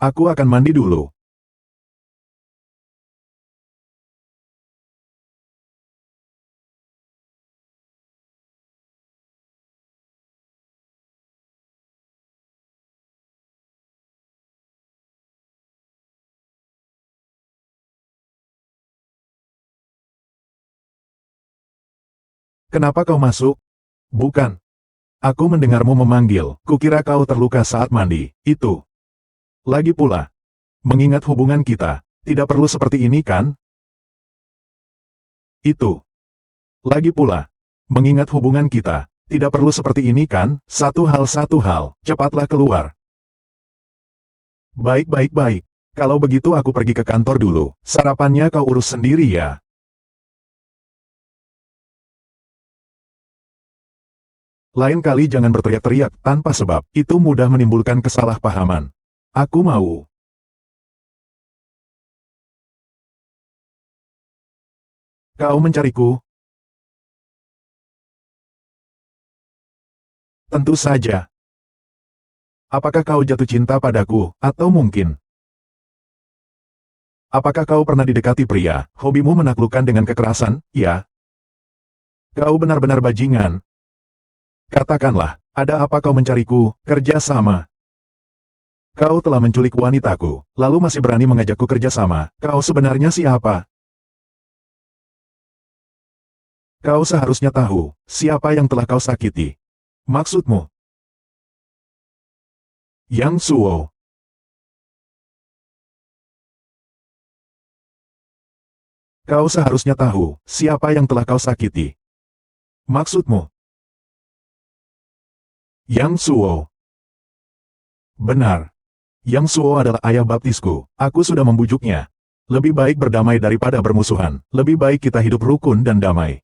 Aku akan mandi dulu. Kenapa kau masuk? Bukan. Aku mendengarmu memanggil. Kukira kau terluka saat mandi. Itu. Lagi pula. Mengingat hubungan kita, tidak perlu seperti ini kan? Itu. Lagi pula. Mengingat hubungan kita, tidak perlu seperti ini kan? Satu hal, cepatlah keluar. Baik, baik, baik. Kalau begitu aku pergi ke kantor dulu. Sarapannya kau urus sendiri ya. Lain kali jangan berteriak-teriak tanpa sebab. Itu mudah menimbulkan kesalahpahaman. Aku mau. Kau mencariku? Tentu saja. Apakah kau jatuh cinta padaku, atau mungkin? Apakah kau pernah didekati pria? Hobimu menaklukkan dengan kekerasan, ya? Kau benar-benar bajingan. Katakanlah, ada apa kau mencariku? Kerja sama. Kau telah menculik wanitaku, lalu masih berani mengajakku kerja sama. Kau sebenarnya siapa? Kau seharusnya tahu, siapa yang telah kau sakiti. Maksudmu? Yang Suo. Kau seharusnya tahu, siapa yang telah kau sakiti. Maksudmu? Yang Suo. Benar. Yang Suo adalah ayah baptisku. Aku sudah membujuknya. Lebih baik berdamai daripada bermusuhan. Lebih baik kita hidup rukun dan damai.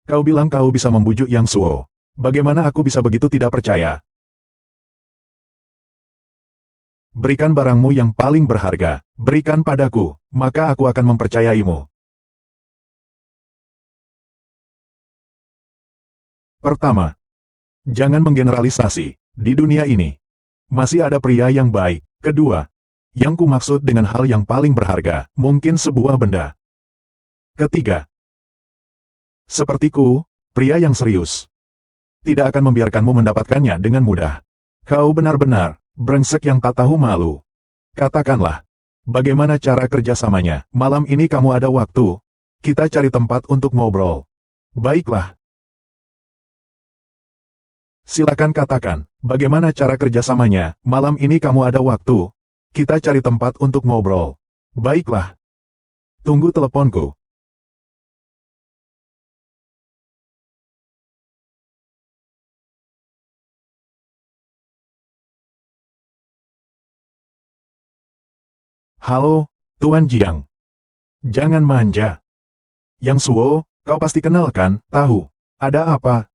Kau bilang kau bisa membujuk Yang Suo. Bagaimana aku bisa begitu tidak percaya? Berikan barangmu yang paling berharga. Berikan padaku, maka aku akan mempercayaimu. Pertama, jangan menggeneralisasi. Di dunia ini, masih ada pria yang baik. Kedua, yang kumaksud dengan hal yang paling berharga, mungkin sebuah benda. Ketiga, sepertiku, pria yang serius, tidak akan membiarkanmu mendapatkannya dengan mudah. Kau benar-benar, brengsek yang tak tahu malu. Katakanlah, bagaimana cara kerjasamanya? Malam ini kamu ada waktu? Kita cari tempat untuk ngobrol. Baiklah. Silakan katakan, bagaimana cara kerjasamanya? Malam ini kamu ada waktu? Kita cari tempat untuk ngobrol. Baiklah. Tunggu teleponku. Halo, Tuan Jiang. Jangan manja. Yang Suo, Kau pasti kenal kan? Tahu. Ada apa?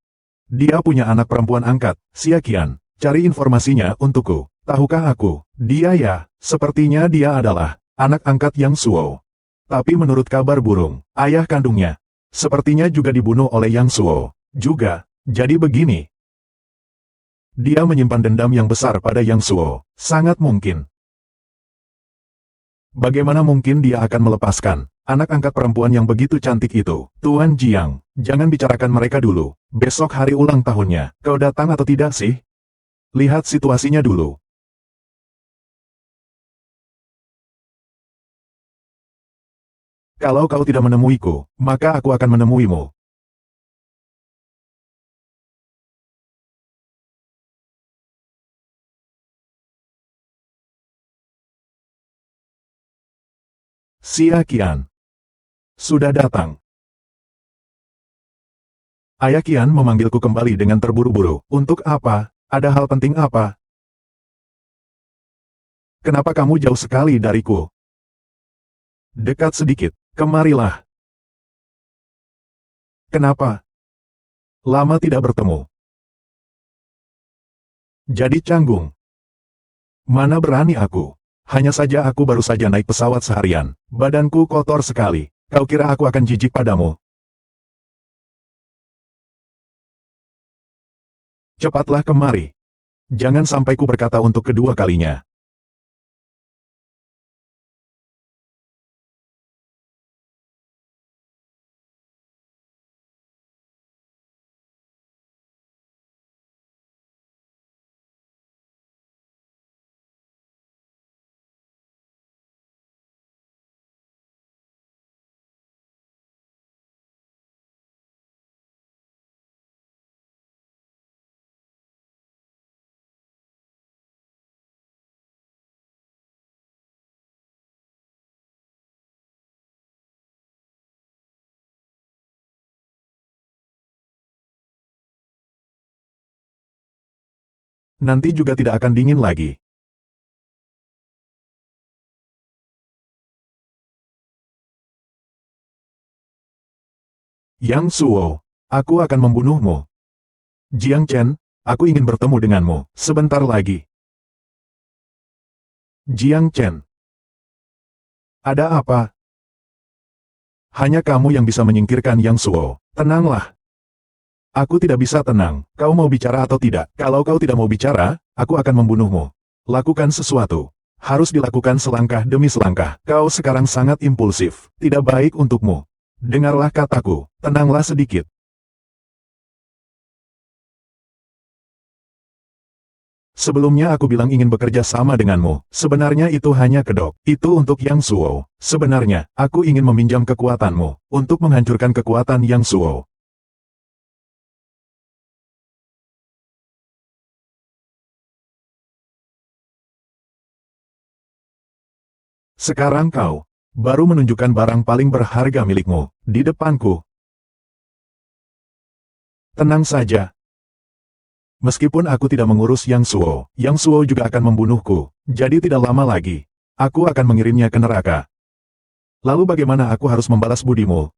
Dia punya anak perempuan angkat, Xia Qian. Cari informasinya untukku. Tahukah aku? Dia ya, sepertinya dia adalah anak angkat Yang Suo. Tapi menurut kabar burung, ayah kandungnya sepertinya juga dibunuh oleh Yang Suo. Juga, jadi begini. Dia menyimpan dendam yang besar pada Yang Suo. Sangat mungkin. Bagaimana mungkin dia akan melepaskan anak angkat perempuan yang begitu cantik itu? Tuan Jiang, jangan bicarakan mereka dulu. Besok hari ulang tahunnya. Kau datang atau tidak sih? Lihat situasinya dulu. Kalau kau tidak menemuiku, maka aku akan menemuimu. Xia Qian sudah datang. Ayah Qian memanggilku kembali dengan terburu-buru. Untuk apa? Ada hal penting apa? Kenapa kamu jauh sekali dariku? Dekat sedikit. Kemarilah. Kenapa? Lama tidak bertemu. Jadi canggung. Mana berani aku? Hanya saja aku baru saja naik pesawat seharian. Badanku kotor sekali. Kau kira aku akan jijik padamu? Cepatlah kemari. Jangan sampai ku berkata untuk kedua kalinya. Nanti juga tidak akan dingin lagi. Yang Suo, aku akan membunuhmu. Jiang Chen, aku ingin bertemu denganmu, sebentar lagi. Jiang Chen, ada apa? Hanya kamu yang bisa menyingkirkan Yang Suo. Tenanglah. Aku tidak bisa tenang. Kau mau bicara atau tidak? Kalau kau tidak mau bicara, aku akan membunuhmu. Lakukan sesuatu. Harus dilakukan selangkah demi selangkah. Kau sekarang sangat impulsif. Tidak baik untukmu. Dengarlah kataku. Tenanglah sedikit. Sebelumnya aku bilang ingin bekerja sama denganmu. Sebenarnya itu hanya kedok. Itu untuk Yang Suo. Sebenarnya, aku ingin meminjam kekuatanmu untuk menghancurkan kekuatan Yang Suo. Sekarang kau baru menunjukkan barang paling berharga milikmu di depanku. Tenang saja. Meskipun aku tidak mengurus Yang Suo juga akan membunuhku. Jadi tidak lama lagi, aku akan mengirimnya ke neraka. Lalu bagaimana aku harus membalas budimu?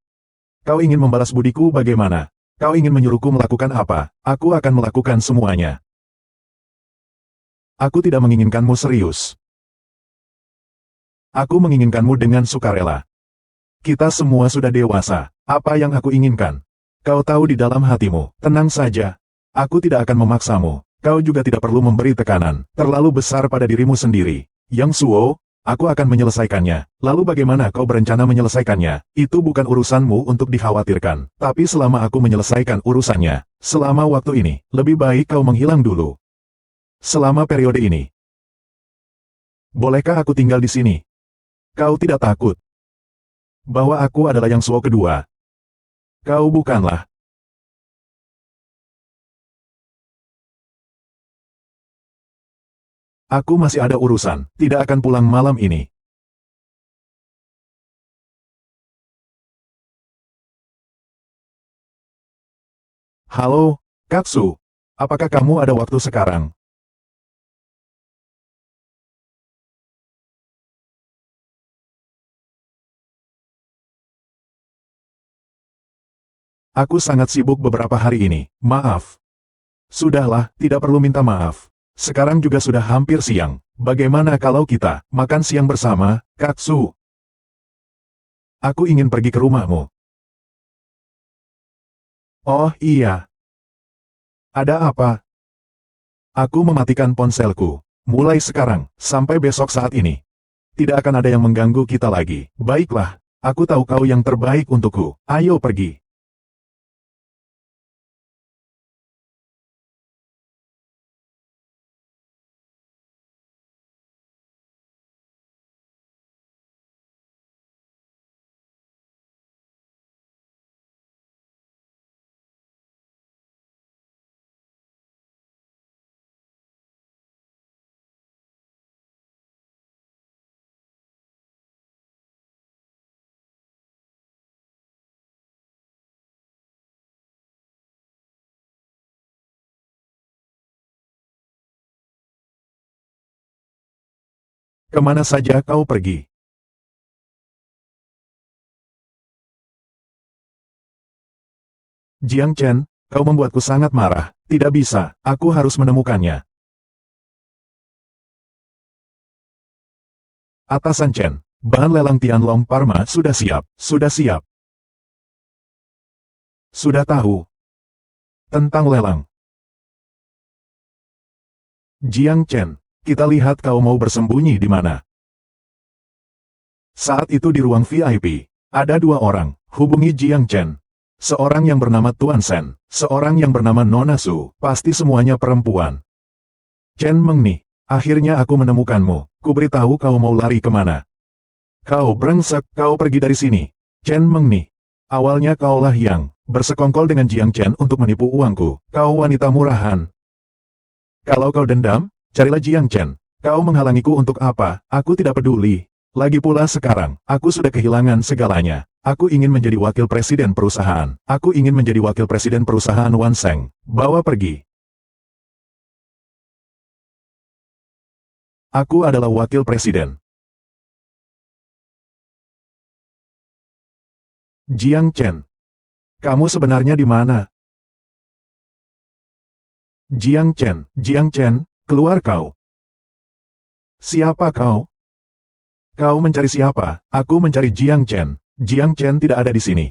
Kau ingin membalas budiku bagaimana? Kau ingin menyuruhku melakukan apa? Aku akan melakukan semuanya. Aku tidak menginginkanmu serius. Aku menginginkanmu dengan sukarela. Kita semua sudah dewasa. Apa yang aku inginkan? Kau tahu di dalam hatimu. Tenang saja. Aku tidak akan memaksamu. Kau juga tidak perlu memberi tekanan terlalu besar pada dirimu sendiri. Yang Suo, aku akan menyelesaikannya. Lalu bagaimana kau berencana menyelesaikannya? Itu bukan urusanmu untuk dikhawatirkan. Tapi selama aku menyelesaikan urusannya, selama waktu ini, lebih baik kau menghilang dulu. Selama periode ini. Bolehkah aku tinggal di sini? Kau tidak takut bahwa aku adalah Yang Suo kedua? Kau bukanlah. Aku masih ada urusan, tidak akan pulang malam ini. Halo, Katsu. Apakah kamu ada waktu sekarang? Aku sangat sibuk beberapa hari ini, maaf. Sudahlah, tidak perlu minta maaf. Sekarang juga sudah hampir siang. Bagaimana kalau kita makan siang bersama, Katsu? Aku ingin pergi ke rumahmu. Oh iya. Ada apa? Aku mematikan ponselku. Mulai sekarang, sampai besok saat ini. Tidak akan ada yang mengganggu kita lagi. Baiklah, aku tahu kau yang terbaik untukku. Ayo pergi. Kemana saja kau pergi? Jiang Chen, kau membuatku sangat marah. Tidak bisa, aku harus menemukannya. Atasan Chen, bahan lelang Tianlong Parma sudah siap. Sudah siap. Sudah tahu. Tentang lelang. Jiang Chen, kita lihat kau mau bersembunyi di mana. Saat itu di ruang VIP, ada dua orang, hubungi Jiang Chen. Seorang yang bernama Tuan Sen, seorang yang bernama Nona Su, pasti semuanya perempuan. Chen Mengni, akhirnya aku menemukanmu, kuberitahu kau mau lari kemana. Kau brengsek, kau pergi dari sini. Chen Mengni, awalnya kaulah yang bersekongkol dengan Jiang Chen untuk menipu uangku, kau wanita murahan. Kalau kau dendam, carilah Jiang Chen. Kau menghalangiku untuk apa, aku tidak peduli. Lagi pula sekarang, aku sudah kehilangan segalanya. Aku ingin menjadi wakil presiden perusahaan. Aku ingin menjadi wakil presiden perusahaan Wan Seng. Bawa pergi. Aku adalah wakil presiden. Jiang Chen. Kamu sebenarnya di mana? Jiang Chen, keluar kau. Siapa kau? Kau mencari siapa? Aku mencari Jiang Chen. Jiang Chen tidak ada di sini.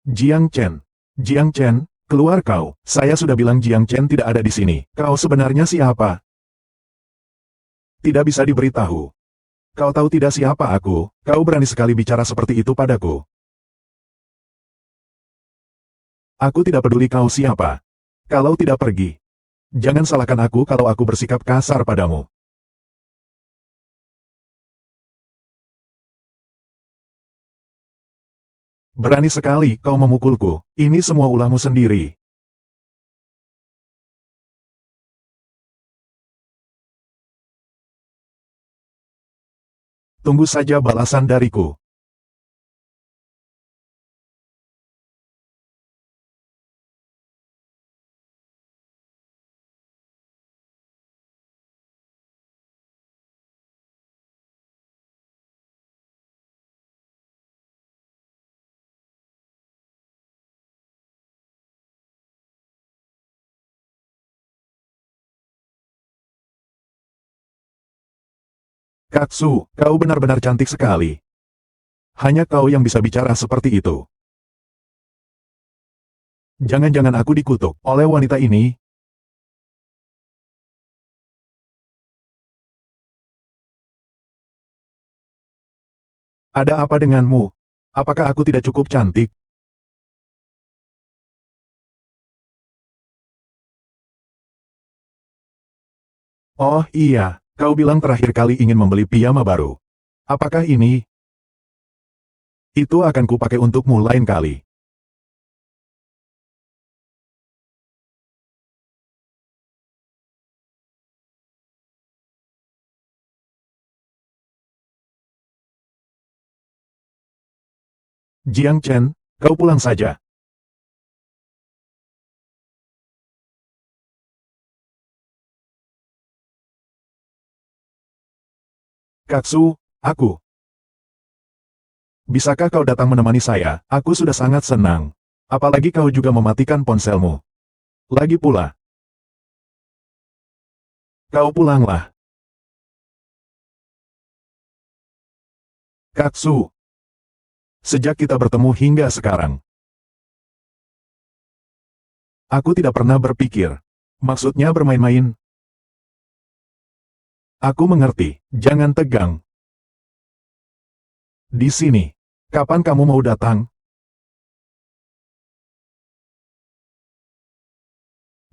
Jiang Chen, keluar kau. Saya sudah bilang Jiang Chen tidak ada di sini. Kau sebenarnya siapa? Tidak bisa diberitahu. Kau tahu tidak siapa aku? Kau berani sekali bicara seperti itu padaku. Aku tidak peduli kau siapa. Kalau tidak pergi. Jangan salahkan aku kalau aku bersikap kasar padamu. Berani sekali kau memukulku. Ini semua ulahmu sendiri. Tunggu saja balasan dariku. Katsu, kau benar-benar cantik sekali. Hanya kau yang bisa bicara seperti itu. Jangan-jangan aku dikutuk oleh wanita ini. Ada apa denganmu? Apakah aku tidak cukup cantik? Oh iya, kau bilang terakhir kali ingin membeli piyama baru. Apakah ini? Itu akan kupakai untukmu lain kali. Jiang Chen, kau pulang saja. Katsu, aku. Bisakah kau datang menemani saya? Aku sudah sangat senang. Apalagi kau juga mematikan ponselmu. Lagi pula, kau pulanglah. Katsu. Sejak kita bertemu hingga sekarang, aku tidak pernah berpikir. Maksudnya bermain-main. Aku mengerti, jangan tegang. Di sini. Kapan kamu mau datang?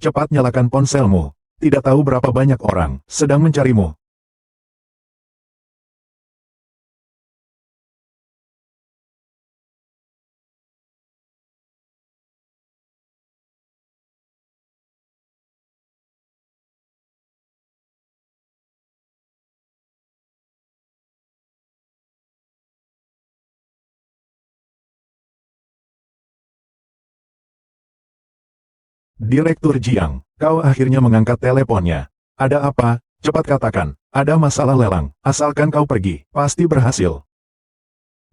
Cepat nyalakan ponselmu. Tidak tahu berapa banyak orang sedang mencarimu. Direktur Jiang, kau akhirnya mengangkat teleponnya. Ada apa? Cepat katakan. Ada masalah lelang. Asalkan kau pergi, pasti berhasil.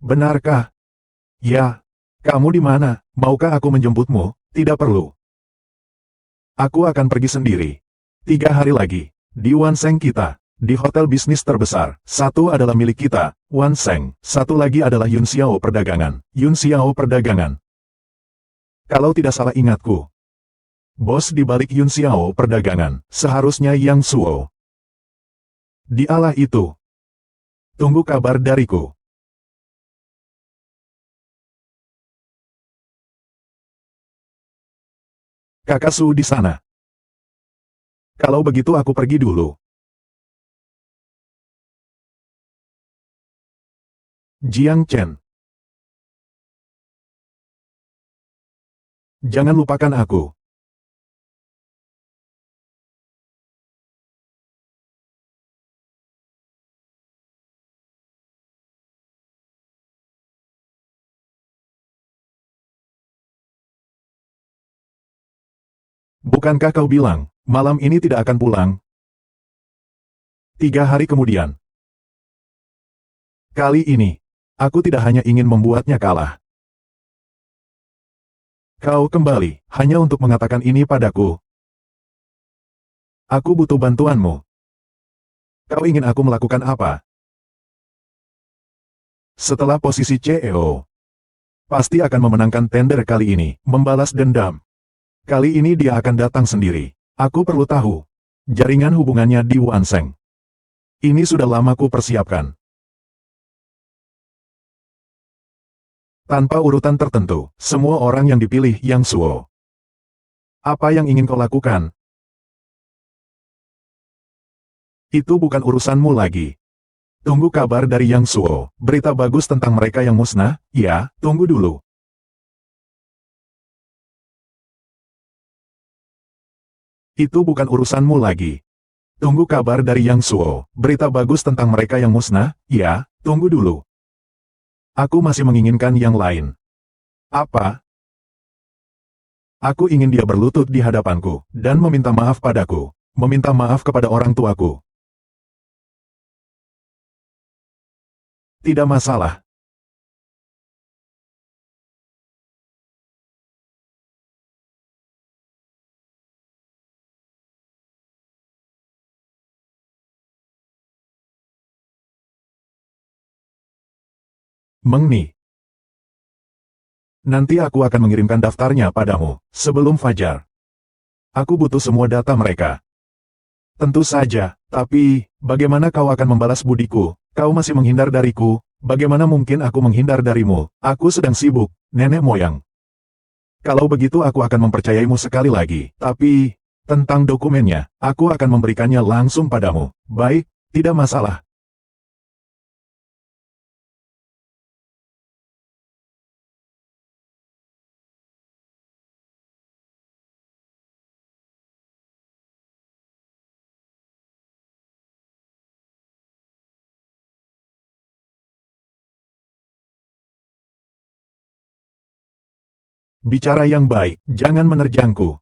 Benarkah? Ya. Kamu di mana? Maukah aku menjemputmu? Tidak perlu. Aku akan pergi sendiri. 3 hari lagi. Di Wanseng kita. Di hotel bisnis terbesar. Satu adalah milik kita, Wanseng. Satu lagi adalah Yun Xiao Perdagangan. Yun Xiao Perdagangan. Kalau tidak salah ingatku, bos di balik Yun Xiao Perdagangan, seharusnya Yang Suo. Dialah itu. Tunggu kabar dariku. Kakak Su di sana. Kalau begitu aku pergi dulu. Jiang Chen. Jangan lupakan aku. Bukankah kau bilang, malam ini tidak akan pulang? 3 hari kemudian. Kali ini, aku tidak hanya ingin membuatnya kalah. Kau kembali, hanya untuk mengatakan ini padaku. Aku butuh bantuanmu. Kau ingin aku melakukan apa? Setelah posisi CEO, pasti akan memenangkan tender kali ini, membalas dendam. Kali ini dia akan datang sendiri. Aku perlu tahu jaringan hubungannya di Wanseng. Ini sudah lama ku persiapkan. Tanpa urutan tertentu, semua orang yang dipilih Yang Suo. Apa yang ingin kau lakukan? Itu bukan urusanmu lagi. Tunggu kabar dari Yang Suo. Berita bagus tentang mereka yang musnah? Ya, tunggu dulu. Itu bukan urusanmu lagi. Tunggu kabar dari Yang Suo. Berita bagus tentang mereka yang musnah? Ya, tunggu dulu. Aku masih menginginkan yang lain. Apa? Aku ingin dia berlutut di hadapanku, dan meminta maaf padaku. Meminta maaf kepada orang tuaku. Tidak masalah. Mengni. Nanti aku akan mengirimkan daftarnya padamu, sebelum fajar. Aku butuh semua data mereka. Tentu saja, tapi, bagaimana kau akan membalas budiku? Kau masih menghindar dariku, bagaimana mungkin aku menghindar darimu? Aku sedang sibuk, nenek moyang. Kalau begitu aku akan mempercayaimu sekali lagi, tapi, tentang dokumennya, aku akan memberikannya langsung padamu. Baik, tidak masalah. Bicara yang baik, jangan menerjangku.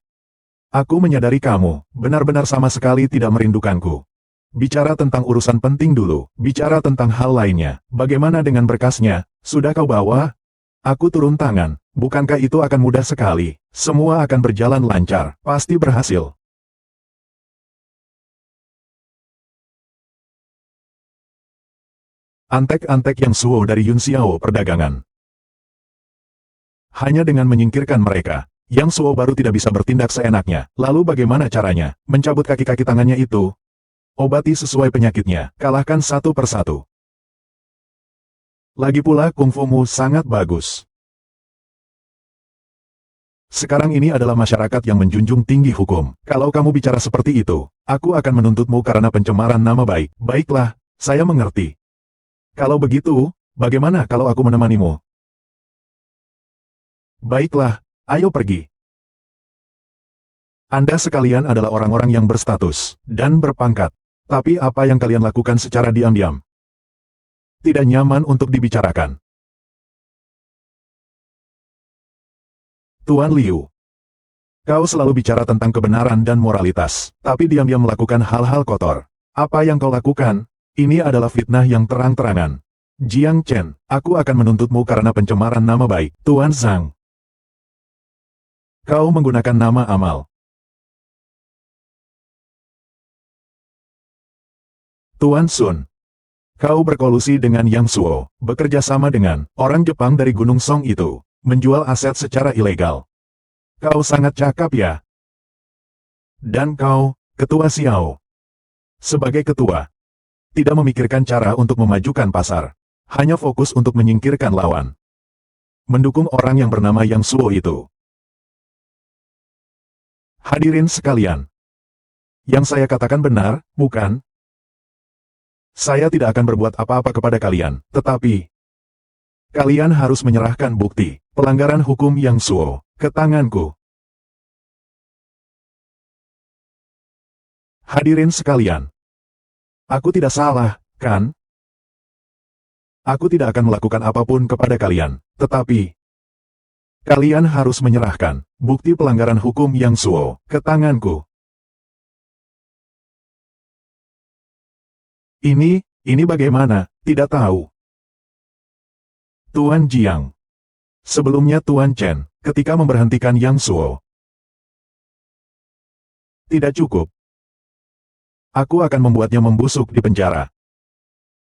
Aku menyadari kamu, benar-benar sama sekali tidak merindukanku. Bicara tentang urusan penting dulu, bicara tentang hal lainnya. Bagaimana dengan berkasnya? Sudah kau bawa? Aku turun tangan. Bukankah itu akan mudah sekali? Semua akan berjalan lancar, pasti berhasil. Antek-antek Yang Suo dari Yun Xiao Perdagangan. Hanya dengan menyingkirkan mereka, Yang Suo baru tidak bisa bertindak seenaknya. Lalu bagaimana caranya? Mencabut kaki-kaki tangannya itu. Obati sesuai penyakitnya, kalahkan satu persatu. Lagi pula kungfumu sangat bagus. Sekarang ini adalah masyarakat yang menjunjung tinggi hukum. Kalau kamu bicara seperti itu, aku akan menuntutmu karena pencemaran nama baik. Baiklah, saya mengerti. Kalau begitu, bagaimana kalau aku menemanimu? Baiklah, ayo pergi. Anda sekalian adalah orang-orang yang berstatus dan berpangkat. Tapi apa yang kalian lakukan secara diam-diam? Tidak nyaman untuk dibicarakan. Tuan Liu, kau selalu bicara tentang kebenaran dan moralitas, tapi diam-diam melakukan hal-hal kotor. Apa yang kau lakukan? Ini adalah fitnah yang terang-terangan. Jiang Chen, aku akan menuntutmu karena pencemaran nama baik. Tuan Zhang, kau menggunakan nama amal. Tuan Sun, kau berkolusi dengan Yang Suo, bekerja sama dengan orang Jepang dari Gunung Song itu, menjual aset secara ilegal. Kau sangat cakap ya. Dan kau, Ketua Xiao. Sebagai ketua, tidak memikirkan cara untuk memajukan pasar, hanya fokus untuk menyingkirkan lawan. Mendukung orang yang bernama Yang Suo itu. Hadirin sekalian, yang saya katakan benar, bukan? Saya tidak akan berbuat apa-apa kepada kalian, tetapi kalian harus menyerahkan bukti pelanggaran hukum Yang Suo ke tanganku. Hadirin sekalian, aku tidak salah, kan? Aku tidak akan melakukan apapun kepada kalian, tetapi kalian harus menyerahkan bukti pelanggaran hukum Yang Suo ke tanganku. Ini bagaimana? Tidak tahu. Tuan Jiang. Sebelumnya Tuan Chen, ketika memberhentikan Yang Suo. Tidak cukup. Aku akan membuatnya membusuk di penjara.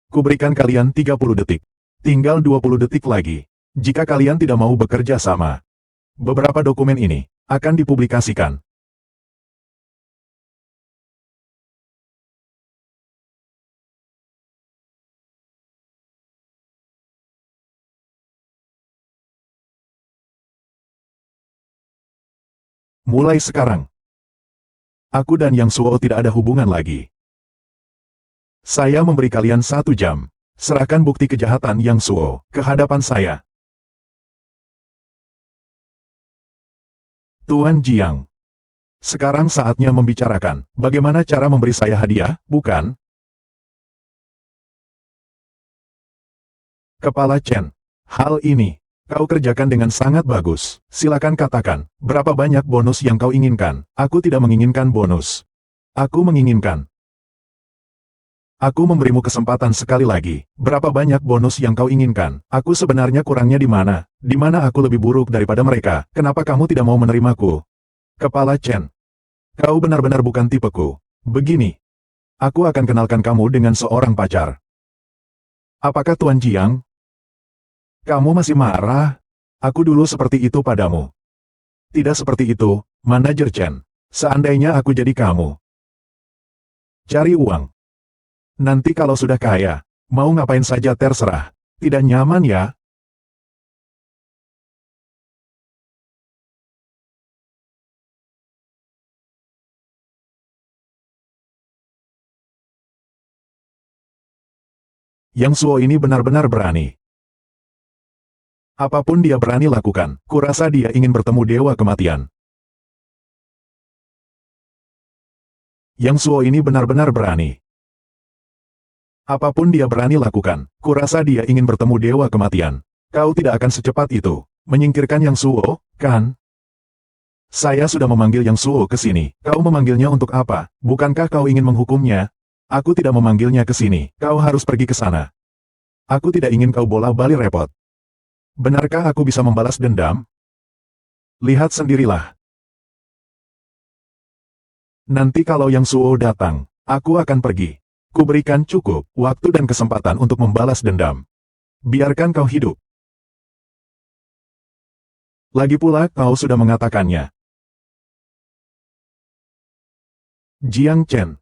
Kuberikan kalian 30 detik. Tinggal 20 detik lagi. Jika kalian tidak mau bekerja sama, beberapa dokumen ini akan dipublikasikan. Mulai sekarang, aku dan Yang Suo tidak ada hubungan lagi. Saya memberi kalian 1 jam. Serahkan bukti kejahatan Yang Suo ke hadapan saya. Tuan Jiang. Sekarang saatnya membicarakan bagaimana cara memberi saya hadiah, bukan? Kepala Chen. Hal ini kau kerjakan dengan sangat bagus. Silakan katakan, berapa banyak bonus yang kau inginkan? Aku tidak menginginkan bonus. Aku menginginkan. Aku memberimu kesempatan sekali lagi. Berapa banyak bonus yang kau inginkan? Aku sebenarnya kurangnya di mana? Di mana aku lebih buruk daripada mereka? Kenapa kamu tidak mau menerimaku? Kepala Chen. Kau benar-benar bukan tipeku. Begini. Aku akan kenalkan kamu dengan seorang pacar. Apakah Tuan Jiang? Kamu masih marah? Aku dulu seperti itu padamu. Tidak seperti itu, Manajer Chen. Seandainya aku jadi kamu. Cari uang. Nanti kalau sudah kaya, mau ngapain saja terserah. Tidak nyaman ya? Yang Suo ini benar-benar berani. Apapun dia berani lakukan, kurasa dia ingin bertemu Dewa Kematian. Yang Suo ini benar-benar berani. Apapun dia berani lakukan, kurasa dia ingin bertemu Dewa Kematian. Kau tidak akan secepat itu menyingkirkan Yang Suo, kan? Saya sudah memanggil Yang Suo ke sini. Kau memanggilnya untuk apa? Bukankah kau ingin menghukumnya? Aku tidak memanggilnya ke sini. Kau harus pergi ke sana. Aku tidak ingin kau bola-balik repot. Benarkah aku bisa membalas dendam? Lihat sendirilah. Nanti kalau Yang Suo datang, aku akan pergi. Kuberikan cukup waktu dan kesempatan untuk membalas dendam. Biarkan kau hidup. Lagi pula kau sudah mengatakannya. Jiang Chen.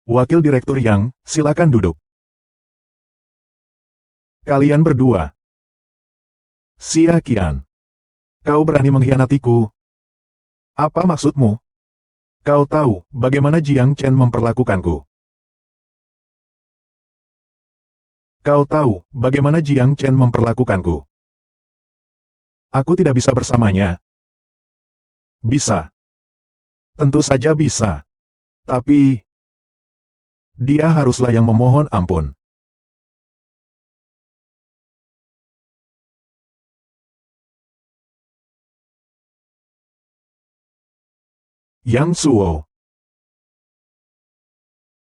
Wakil Direktur Yang, silakan duduk. Kalian berdua. Xia Qian. Kau berani mengkhianatiku. Apa maksudmu? Kau tahu bagaimana Jiang Chen memperlakukanku. Kau tahu bagaimana Jiang Chen memperlakukanku. Aku tidak bisa bersamanya. Bisa. Tentu saja bisa. Tapi, dia haruslah yang memohon ampun. Yang Suo.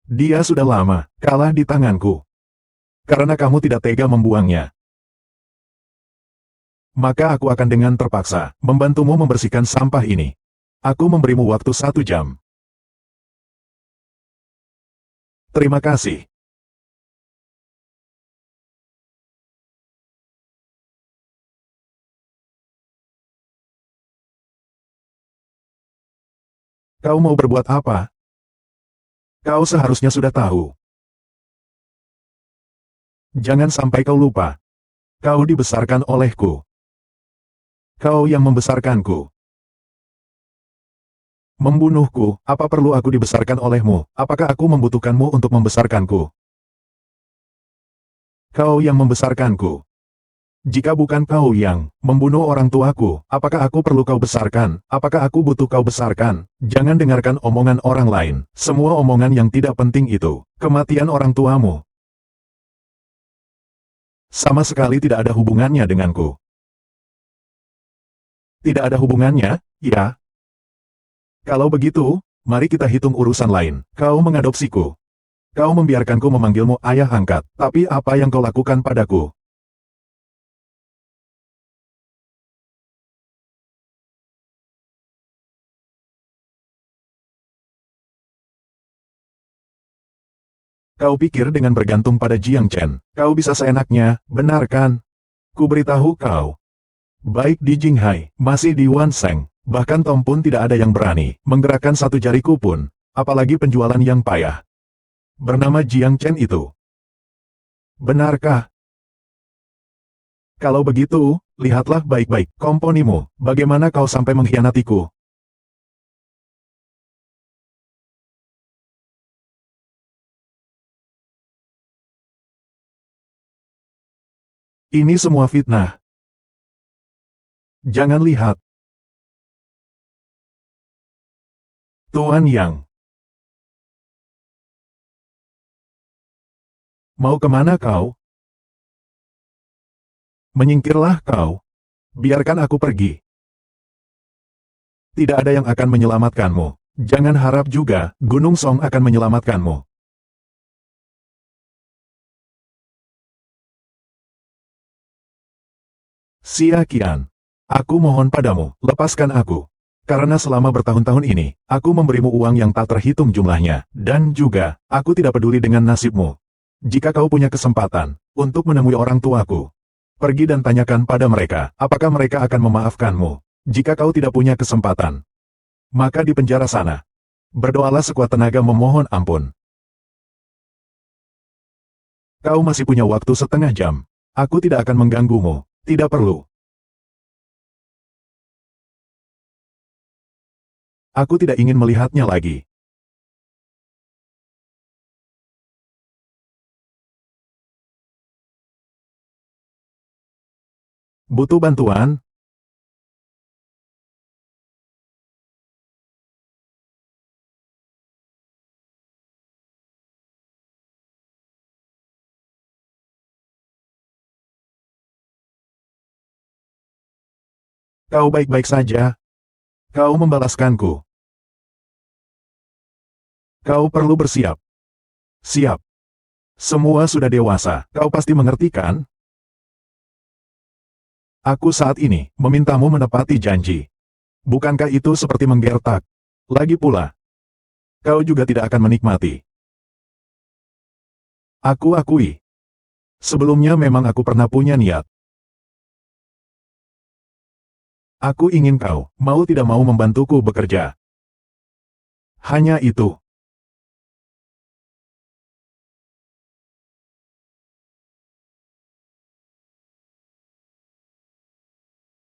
Dia sudah lama kalah di tanganku. Karena kamu tidak tega membuangnya. Maka aku akan dengan terpaksa membantumu membersihkan sampah ini. Aku memberimu waktu 1 jam. Terima kasih. Kau mau berbuat apa? Kau seharusnya sudah tahu. Jangan sampai kau lupa. Kau dibesarkan olehku. Kau yang membesarkanku. Membunuhku, apa perlu aku dibesarkan olehmu? Apakah aku membutuhkanmu untuk membesarkanku? Kau yang membesarkanku. Jika bukan kau yang membunuh orang tuaku, apakah aku perlu kau besarkan? Apakah aku butuh kau besarkan? Jangan dengarkan omongan orang lain. Semua omongan yang tidak penting itu. Kematian orang tuamu sama sekali tidak ada hubungannya denganku. Tidak ada hubungannya, ya? Kalau begitu, mari kita hitung urusan lain. Kau mengadopsiku. Kau membiarkanku memanggilmu ayah angkat. Tapi apa yang kau lakukan padaku? Kau pikir dengan bergantung pada Jiang Chen, kau bisa seenaknya, benar kan? Kuberitahu kau. Baik di Jinghai, masih di Wanseng, bahkan Tom pun tidak ada yang berani menggerakkan satu jariku pun, apalagi penjualan yang payah. Bernama Jiang Chen itu. Benarkah? Kalau begitu, lihatlah baik-baik komponimu, bagaimana kau sampai mengkhianatiku. Ini semua fitnah. Jangan lihat. Tuan Yang. Mau kemana kau? Menyingkirlah kau. Biarkan aku pergi. Tidak ada yang akan menyelamatkanmu. Jangan harap juga, Gunung Song akan menyelamatkanmu. Xia Qian. Aku mohon padamu, lepaskan aku. Karena selama bertahun-tahun ini, aku memberimu uang yang tak terhitung jumlahnya, dan juga, aku tidak peduli dengan nasibmu. Jika kau punya kesempatan untuk menemui orang tuaku, pergi dan tanyakan pada mereka, apakah mereka akan memaafkanmu. Jika kau tidak punya kesempatan, maka di penjara sana, berdoalah sekuat tenaga memohon ampun. Kau masih punya waktu 1/2 jam. Aku tidak akan mengganggumu, tidak perlu. Aku tidak ingin melihatnya lagi. Butuh bantuan? Kau baik-baik saja. Kau membalaskanku. Kau perlu bersiap. Siap. Semua sudah dewasa. Kau pasti mengerti kan? Aku saat ini memintamu menepati janji. Bukankah itu seperti menggertak? Lagi pula, kau juga tidak akan menikmati. Aku akui. Sebelumnya memang aku pernah punya niat. Aku ingin kau, mau tidak mau membantuku bekerja. Hanya itu.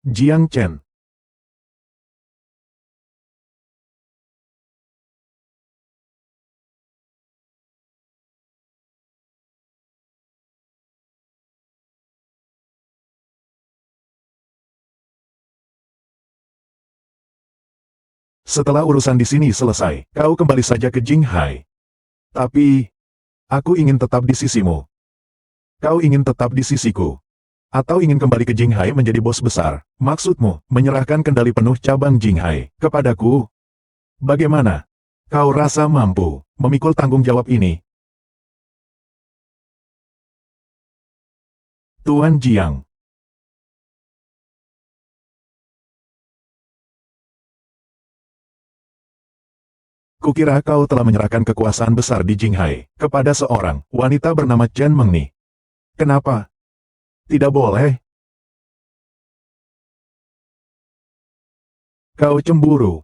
Jiang Chen. Setelah urusan di sini selesai, kau kembali saja ke Jinghai. Tapi, aku ingin tetap di sisimu. Kau ingin tetap di sisiku. Atau ingin kembali ke Jinghai menjadi bos besar. Maksudmu, menyerahkan kendali penuh cabang Jinghai kepadaku? Bagaimana? Kau rasa mampu memikul tanggung jawab ini? Tuan Jiang. Kukira kau telah menyerahkan kekuasaan besar di Jinghai kepada seorang wanita bernama Chen Mengni. Kenapa? Tidak boleh. Kau cemburu.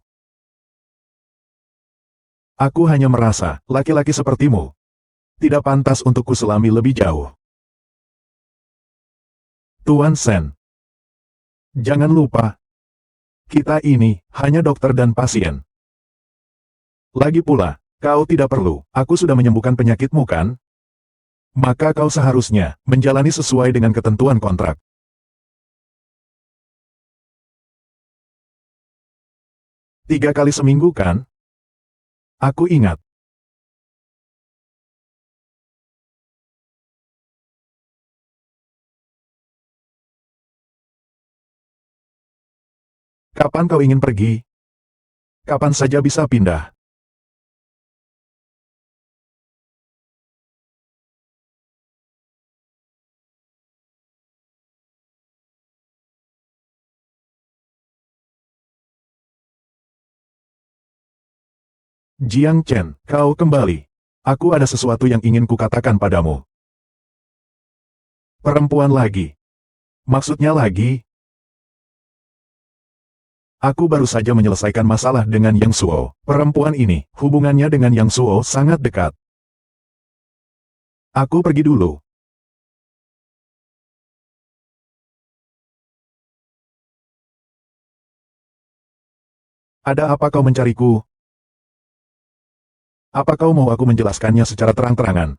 Aku hanya merasa, laki-laki sepertimu tidak pantas untuk kuselami lebih jauh. Tuan Sen. Jangan lupa, kita ini hanya dokter dan pasien. Lagi pula, kau tidak perlu, aku sudah menyembuhkan penyakitmu kan? Maka kau seharusnya menjalani sesuai dengan ketentuan kontrak. 3 kali seminggu kan? Aku ingat. Kapan kau ingin pergi? Kapan saja bisa pindah. Jiang Chen, kau kembali. Aku ada sesuatu yang ingin kukatakan padamu. Perempuan lagi. Maksudnya lagi? Aku baru saja menyelesaikan masalah dengan Yang Suo. Perempuan ini, hubungannya dengan Yang Suo sangat dekat. Aku pergi dulu. Ada apa kau mencariku? Apa kau mau aku menjelaskannya secara terang-terangan?